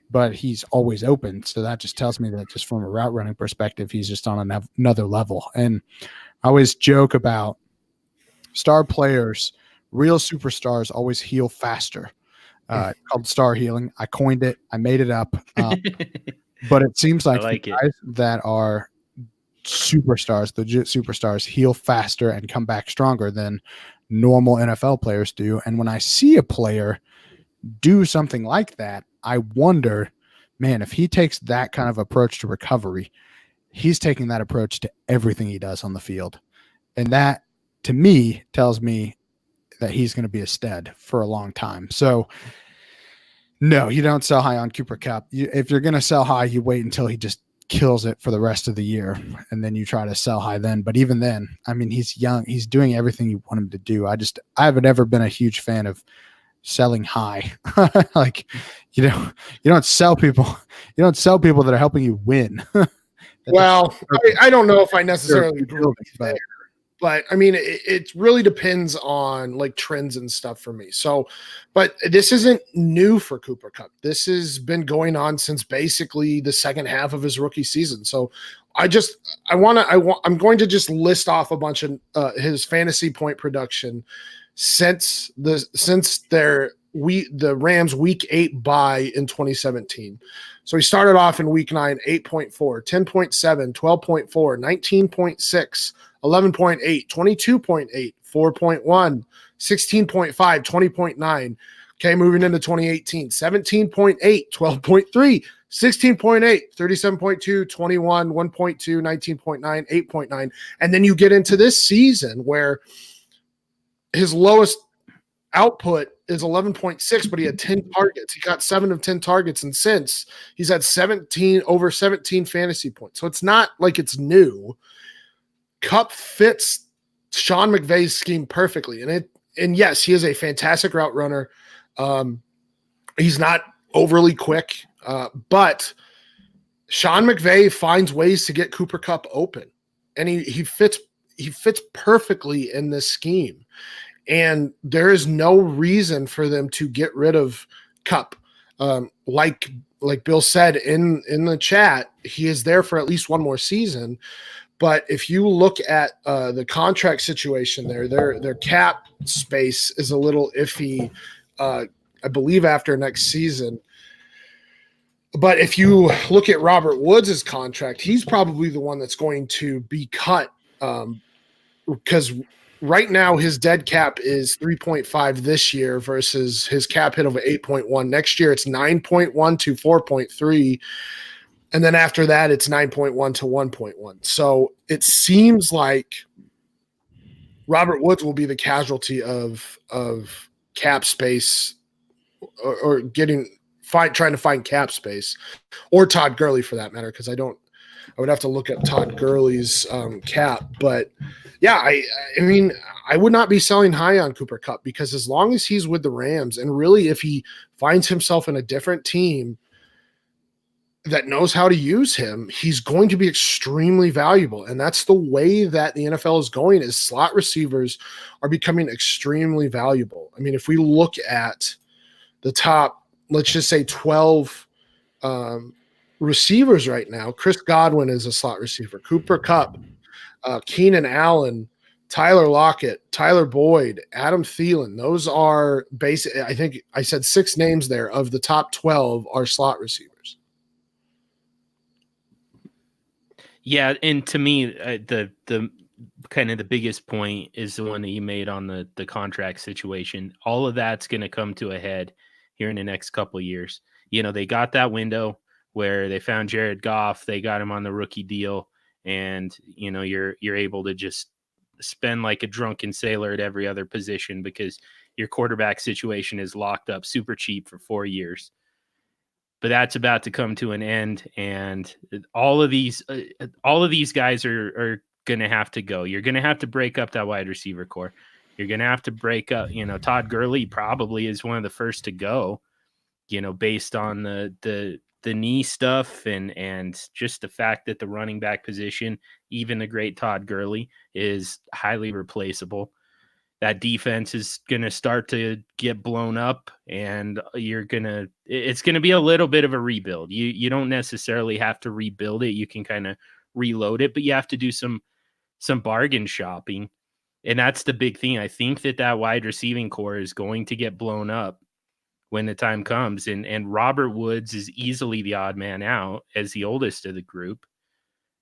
but he's always open. So that just tells me that just from a route running perspective, he's just on another level. And I always joke about star players. Real superstars always heal faster. Called star healing. I coined it. I made it up. But it seems like, guys that are superstars, legit superstars, heal faster and come back stronger than normal NFL players do. And when I see a player do something like that, I wonder, man, if he takes that kind of approach to recovery, he's taking that approach to everything he does on the field. And that, to me, tells me that he's going to be a stud for a long time. So no, you don't sell high on Cooper Kupp. If you're going to sell high, you wait until he just kills it for the rest of the year, and then you try to sell high then. But even then, I mean, he's young. He's doing everything you want him to do. I haven't ever been a huge fan of selling high. Like, you don't sell people that are helping you win. Well, I don't know if I necessarily agree with that. But I mean, it really depends on like trends and stuff for me. So, but this isn't new for Cooper Kupp. This has been going on since basically the second half of his rookie season. So I'm going to just list off a bunch of his fantasy point production since the Rams week 8 bye in 2017. So he started off in week 9, 8.4, 10.7, 12.4, 19.6, 11.8, 22.8, 4.1, 16.5, 20.9. Okay, moving into 2018, 17.8, 12.3, 16.8, 37.2, 21, 1.2, 19.9, 8.9. And then you get into this season where his lowest output is 11.6, but he had 10 targets. He got 7 of 10 targets, and since he's had over 17 fantasy points. So it's not like it's new. Kupp fits Sean McVay's scheme perfectly. And yes, he is a fantastic route runner. He's not overly quick, but Sean McVay finds ways to get Cooper Kupp open, and he fits perfectly in this scheme. And there is no reason for them to get rid of Kupp. Like Bill said in the chat, he is there for at least one more season. But if you look at the contract situation there, their cap space is a little iffy, I believe, after next season. But if you look at Robert Woods' contract, he's probably the one that's going to be cut because right now his dead cap is 3.5 this year versus his cap hit of 8.1. Next year it's 9.1 to 4.3. And then after that, it's 9.1 to 1.1. So it seems like Robert Woods will be the casualty of cap space or getting trying to find cap space, or Todd Gurley for that matter, because I would have to look at Todd Gurley's cap. But yeah, I mean, I would not be selling high on Cooper Kupp, because as long as he's with the Rams, and really if he finds himself in a different team that knows how to use him, he's going to be extremely valuable. And that's the way that the NFL is going, is slot receivers are becoming extremely valuable. I mean, if we look at the top, let's just say 12 receivers right now, Chris Godwin is a slot receiver, Cooper Kupp, Keenan Allen, Tyler Lockett, Tyler Boyd, Adam Thielen. Those are basic. I think I said 6 names there of the top 12 are slot receivers. Yeah, and to me, the kind of the biggest point is the one that you made on the contract situation. All of that's going to come to a head here in the next couple of years. You know, they got that window where they found Jared Goff, they got him on the rookie deal, and you know, you're able to just spend like a drunken sailor at every other position because your quarterback situation is locked up super cheap for 4 years. But that's about to come to an end, and all of these guys are going to have to go. You're going to have to break up that wide receiver core. You're going to have to break up. You know, Todd Gurley probably is one of the first to go. You know, based on the knee stuff and just the fact that the running back position, even the great Todd Gurley, is highly replaceable. That defense is going to start to get blown up, and it's going to be a little bit of a rebuild. You don't necessarily have to rebuild it. You can kind of reload it, but you have to do some bargain shopping. And that's the big thing. I think that wide receiving core is going to get blown up when the time comes. And Robert Woods is easily the odd man out as the oldest of the group.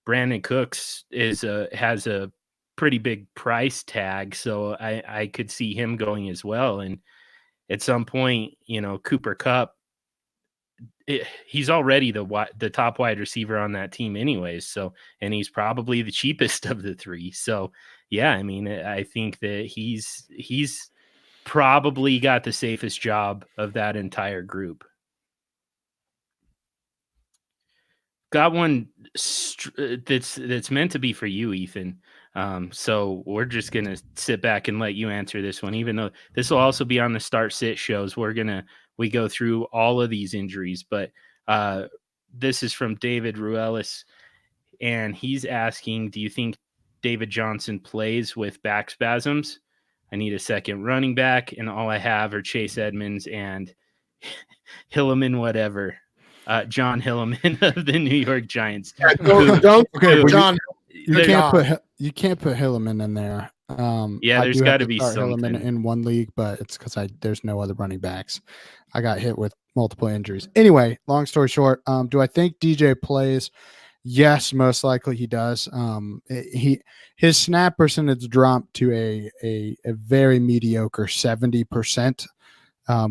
Brandon Cooks has a pretty big price tag, so I could see him going as well. And at some point, you know, Cooper Kupp, he's already the top wide receiver on that team anyways, so, and he's probably the cheapest of the 3. So yeah, I mean, I think that he's probably got the safest job of that entire group. Got one that's meant to be for you, Ethan. So we're just going to sit back and let you answer this one, even though this will also be on the start sit shows. We go through all of these injuries, but this is from David Ruelis, and he's asking, do you think David Johnson plays with back spasms? I need a second running back, and all I have are Chase Edmonds and Hilliman, whatever. John Hilliman of the New York Giants. Don't Okay, John. You can't put Hilliman in there. Yeah, there's got to be start something Hilliman in one league, but it's because there's no other running backs. I got hit with multiple injuries. Anyway, long story short, do I think DJ plays? Yes, most likely he does. His snap percentage dropped to a very mediocre 70%.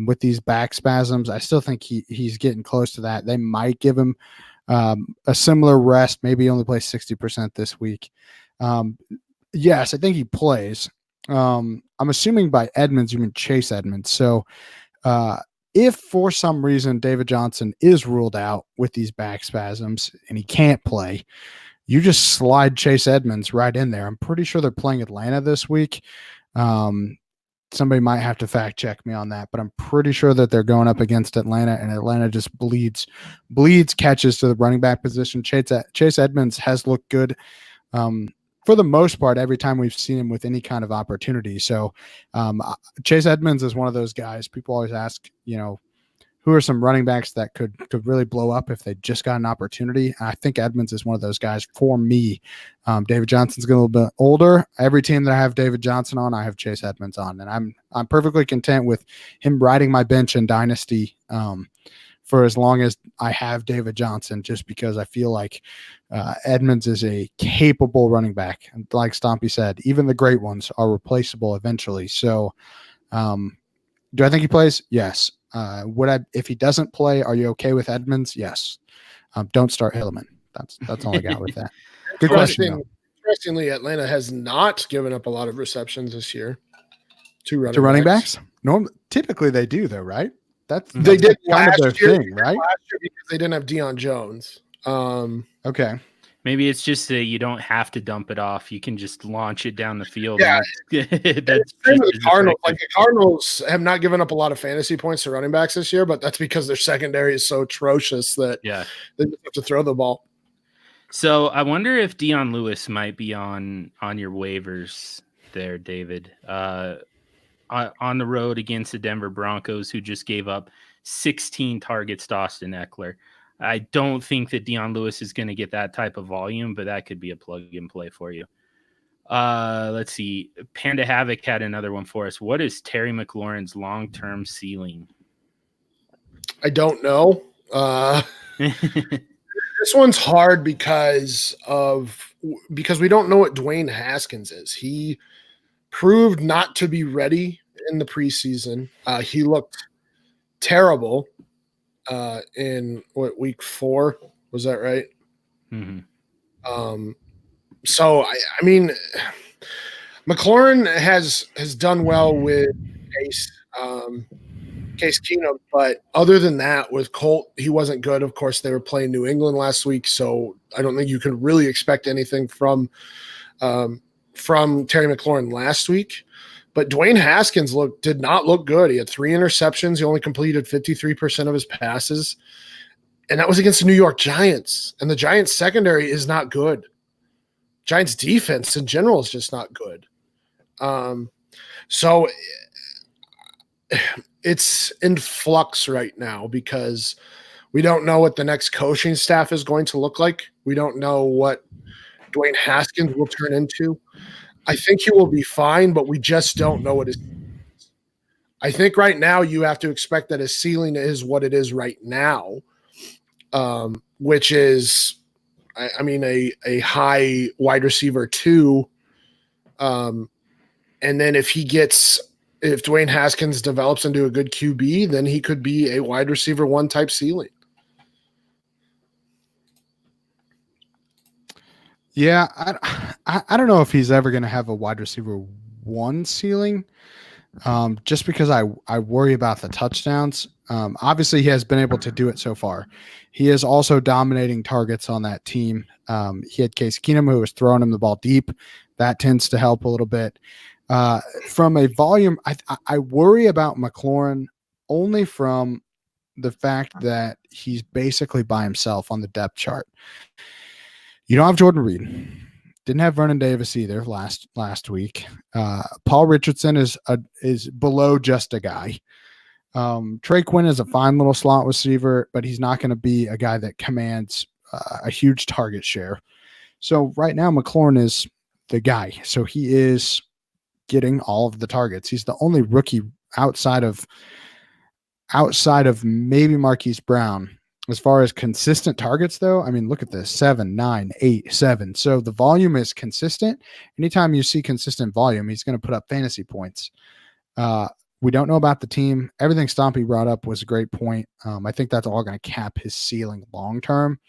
With these back spasms, I still think he's getting close to that. They might give him a similar rest, maybe only play 60% this week. Yes, I think he plays. I'm assuming by Edmonds, you mean Chase Edmonds. So if for some reason David Johnson is ruled out with these back spasms and he can't play, you just slide Chase Edmonds right in there. I'm pretty sure they're playing Atlanta this week. Somebody might have to fact check me on that, but I'm pretty sure that they're going up against Atlanta, and Atlanta just bleeds catches to the running back position. Chase Edmonds has looked good for the most part every time we've seen him with any kind of opportunity. So Chase Edmonds is one of those guys. People always ask, you know, who are some running backs that could really blow up if they just got an opportunity? I think Edmonds is one of those guys for me. David Johnson's a little bit older. Every team that I have David Johnson on, I have Chase Edmonds on, and I'm perfectly content with him riding my bench in Dynasty for as long as I have David Johnson, just because I feel like Edmonds is a capable running back. And like Stompy said, even the great ones are replaceable eventually. So do I think he plays? Yes. If he doesn't play, are you okay with Edmonds? Yes. Don't start Hilliman. That's all I got with that. Good question. Interestingly, Atlanta has not given up a lot of receptions this year to running backs. Typically they do though, right? They did kind of their last year, thing, right? last year because they didn't have Deion Jones. Okay. Maybe it's just that you don't have to dump it off. You can just launch it down the field. Yeah, and that's same just with the as Cardinals. effective. Like the Cardinals have not given up a lot of fantasy points to running backs this year, but that's because their secondary is so atrocious that Yeah. they just have to throw the ball. So I wonder if Dion Lewis might be on your waivers there, David. On the road against the Denver Broncos, who just gave up 16 targets to Austin Eckler. I don't think that Dion Lewis is going to get that type of volume, but that could be a plug and play for you. Let's see. Panda Havoc had another one for us. What is Terry McLaurin's long-term ceiling? I don't know. This one's hard because we don't know what Dwayne Haskins is. He proved not to be ready in the preseason. He looked terrible in week 4, was that right? Mm-hmm. So I mean, McLaurin has done well with Case Keenum, but other than that, with Colt, he wasn't good. Of course, they were playing New England last week, so I don't think you can really expect anything from Terry McLaurin last week. But Dwayne Haskins did not look good. He had 3 interceptions. He only completed 53% of his passes. And that was against the New York Giants. And the Giants secondary is not good. Giants defense in general is just not good. So it's in flux right now because we don't know what the next coaching staff is going to look like. We don't know what Dwayne Haskins will turn into. I think he will be fine, but we just don't know what his is. I think right now you have to expect that his ceiling is what it is right now, which is, I mean, a high wide receiver 2. And then if Dwayne Haskins develops into a good QB, then he could be a wide receiver 1 type ceiling. Yeah, I don't know if he's ever going to have a wide receiver 1 ceiling, just because I worry about the touchdowns. Obviously, he has been able to do it so far. He is also dominating targets on that team. He had Case Keenum, who was throwing him the ball deep. That tends to help a little bit. From a volume, I worry about McLaurin only from the fact that he's basically by himself on the depth chart. You don't have Jordan Reed. Didn't have Vernon Davis either last week. Paul Richardson is below just a guy. Trey Quinn is a fine little slot receiver, but he's not going to be a guy that commands a huge target share. So right now, McLaurin is the guy. So he is getting all of the targets. He's the only rookie outside of maybe Marquise Brown. As far as consistent targets, though, I mean, look at this: 7, 9, 8, 7. So the volume is consistent. Anytime you see consistent volume, he's going to put up fantasy points. We don't know about the team. Everything Stompy brought up was a great point. I think that's all going to cap his ceiling long term.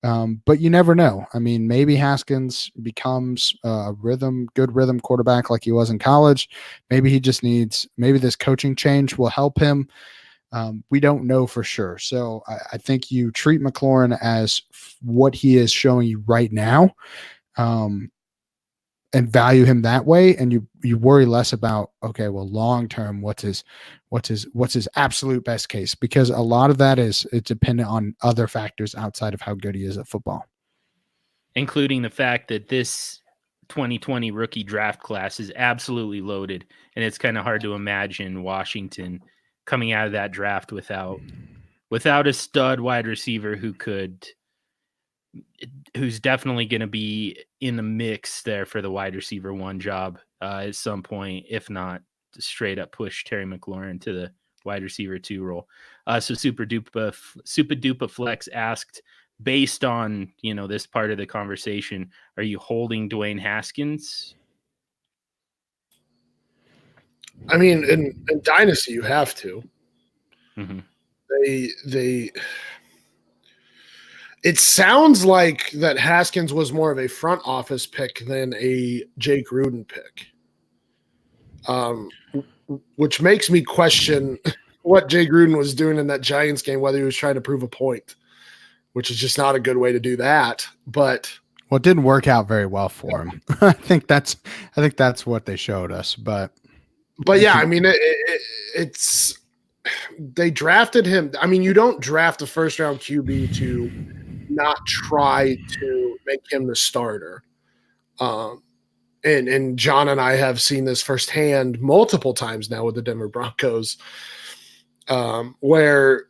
But you never know. I mean, maybe Haskins becomes a good rhythm quarterback like he was in college. Maybe he just maybe this coaching change will help him. We don't know for sure. So I think you treat McLaurin as what he is showing you right now, and value him that way. And you worry less about, okay, well, long-term, what's his absolute best case? Because a lot of that it's dependent on other factors outside of how good he is at football. Including the fact that this 2020 rookie draft class is absolutely loaded. And it's kind of hard to imagine Washington coming out of that draft without a stud wide receiver who's definitely going to be in the mix there for the wide receiver 1 job at some point, if not straight up push Terry McLaurin to the wide receiver 2 role. So Super Dupa Flex asked, based on, this part of the conversation, are you holding Dwayne Haskins? I mean, in Dynasty, you have to. Mm-hmm. It sounds like that Haskins was more of a front office pick than a Jake Gruden pick, which makes me question what Jay Gruden was doing in that Giants game, whether he was trying to prove a point, which is just not a good way to do that. But well, it didn't work out very well for him. I think that's what they showed us. But yeah, I mean, it's they drafted him. I mean, you don't draft a first round QB to not try to make him the starter. And John and I have seen this firsthand multiple times now with the Denver Broncos, where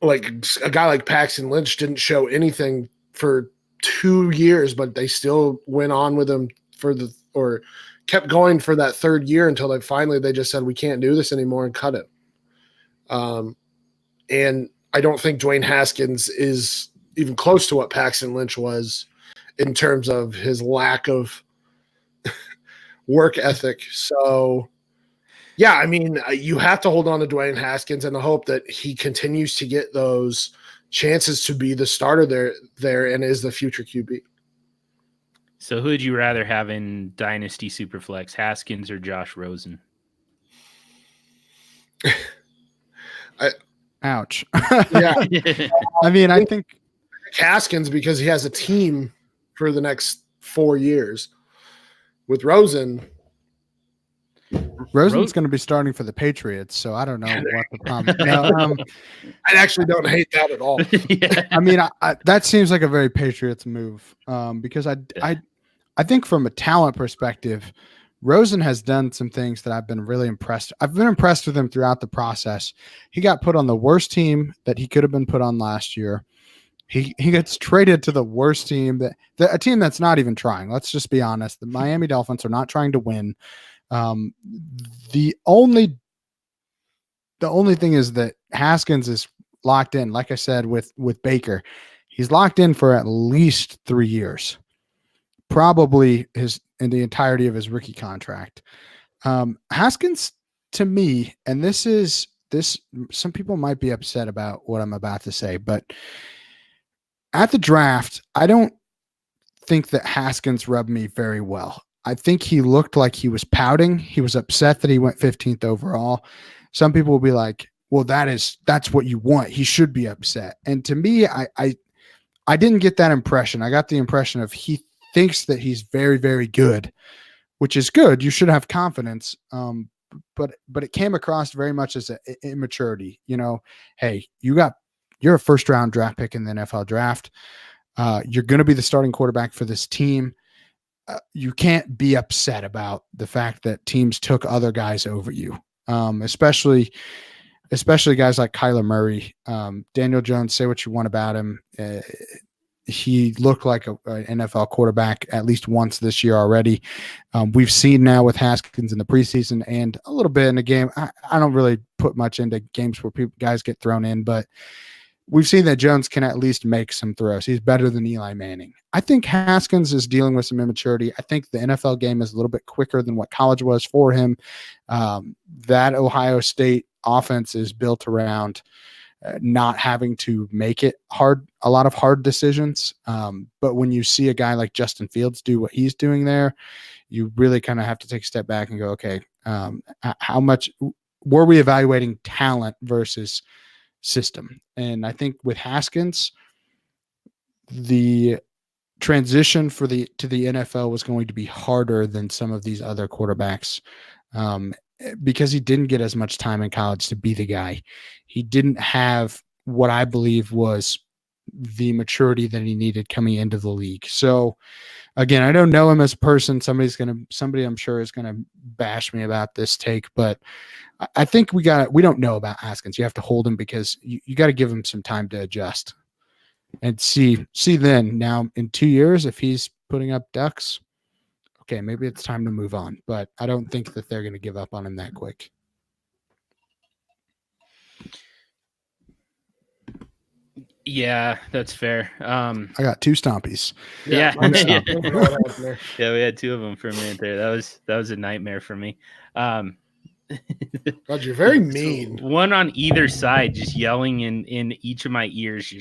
like a guy like Paxton Lynch didn't show anything for 2 years, but they still went on with him or kept going for that third year until they just said, we can't do this anymore and cut him. And I don't think Dwayne Haskins is even close to what Paxton Lynch was in terms of his lack of work ethic. So, yeah, I mean, you have to hold on to Dwayne Haskins and the hope that he continues to get those chances to be the starter there and is the future QB. So who would you rather have in Dynasty Superflex, Haskins or Josh Rosen? Ouch. Yeah. I mean, I think Haskins because he has a team for the next 4 years. With Rosen's going to be starting for the Patriots, so I don't know what the problem. No, I actually don't hate that at all. Yeah. I mean, that seems like a very Patriots move, because I think from a talent perspective, Rosen has done some things that I've been really impressed. I've been impressed with him throughout the process. He got put on the worst team that he could have been put on last year. He gets traded to the worst team a team that's not even trying. Let's just be honest. The Miami Dolphins are not trying to win. The only thing is that Haskins is locked in. Like I said, with Baker, he's locked in for at least 3 years, probably in the entirety of his rookie contract. Haskins, to me, and this some people might be upset about what I'm about to say, but at the draft, I don't think that Haskins rubbed me very well. I think he looked like he was pouting. He was upset that he went 15th overall. Some people will be like, well, that's what you want. He should be upset. And to me, I didn't get that impression. I got the impression of he thinks that he's very, very good, which is good. You should have confidence. But it came across very much as an immaturity. You know, hey, you're a first round draft pick in the NFL draft. You're going to be the starting quarterback for this team. You can't be upset about the fact that teams took other guys over you, especially guys like Kyler Murray. Daniel Jones, say what you want about him. He looked like an NFL quarterback at least once this year already. We've seen now with Haskins in the preseason and a little bit in the game. I don't really put much into games where guys get thrown in, but we've seen that Jones can at least make some throws. He's better than Eli Manning. I think Haskins is dealing with some immaturity. I think the NFL game is a little bit quicker than what college was for him. That Ohio State offense is built around not having to make it hard, a lot of hard decisions. But when you see a guy like Justin Fields do what he's doing there, you really kind of have to take a step back and go, okay, how much were we evaluating talent versus system? And I think with Haskins, the transition to the NFL was going to be harder than some of these other quarterbacks, because he didn't get as much time in college to be the guy. He didn't have what I believe was the maturity that he needed coming into the league. So again, I don't know him as a person. Somebody I'm sure is going to bash me about this take, but I think we don't know about Haskins. You have to hold him because you got to give him some time to adjust and see then. Now in 2 years, if he's putting up ducks, okay, maybe it's time to move on, but I don't think that they're going to give up on him that quick. Yeah, that's fair. I got 2 stompies. Yeah. Yeah. Yeah, we had 2 of them for a minute there. That was a nightmare for me. God, you're very mean. One on either side, just yelling in each of my ears.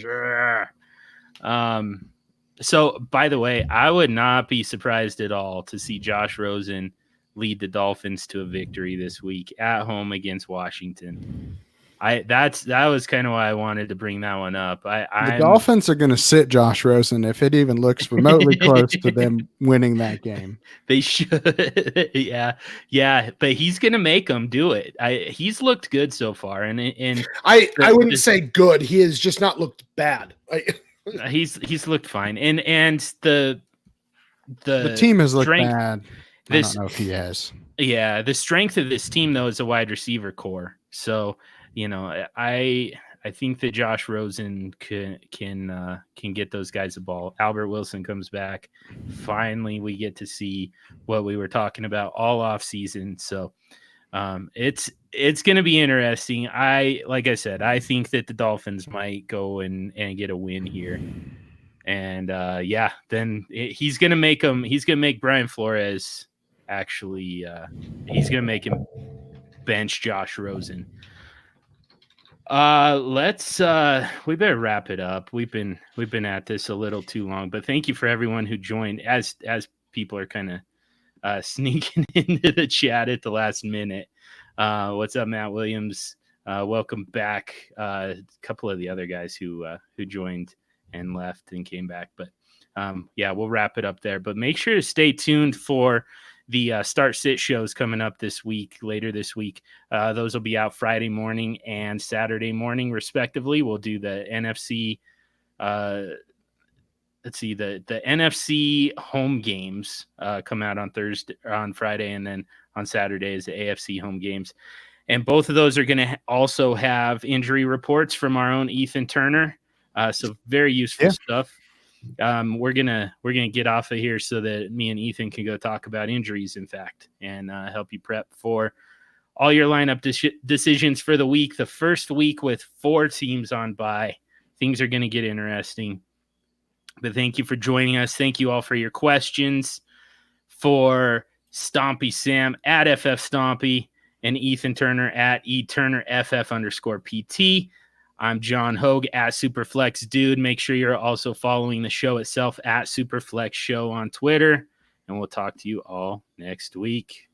So, by the way, I would not be surprised at all to see Josh Rosen lead the Dolphins to a victory this week at home against Washington. That was kind of why I wanted to bring that one up. The Dolphins are going to sit Josh Rosen if it even looks remotely close to them winning that game. They should. Yeah. But he's going to make them do it. He's looked good so far. And I wouldn't say good. He has just not looked bad. He's looked fine. And the team has looked bad. I don't know if he has. Yeah. The strength of this team, though, is a wide receiver core. So, I think that Josh Rosen can get those guys the ball. Albert Wilson comes back. Finally, we get to see what we were talking about all off season. So it's going to be interesting. Like I said, I think that the Dolphins might go and get a win here. And then he's going to make him. He's going to make Brian Flores actually. He's going to make him bench Josh Rosen. We better wrap it up. We've been at this a little too long, but thank you for everyone who joined as people are kind of sneaking into the chat at the last minute. What's up, Matt Williams? Welcome back. A couple of the other guys who joined and left and came back, but we'll wrap it up there, but make sure to stay tuned for the start sit shows coming up later this week. Those will be out Friday morning and Saturday morning, respectively. We'll do the NFC. The NFC home games come out on Friday, and then on Saturday is the AFC home games. And both of those are going to also have injury reports from our own Ethan Turner. So very useful stuff. We're gonna get off of here so that me and Ethan can go talk about injuries, in fact, and help you prep for all your lineup decisions for the week. The first week with 4 teams on bye. Things are going to get interesting. But thank you for joining us. Thank you all for your questions. For Stompy Sam at FF Stompy and Ethan Turner at eTurnerFF_PT. I'm John Hogue at Superflex Dude. Make sure you're also following the show itself at Superflex Show on Twitter. And we'll talk to you all next week.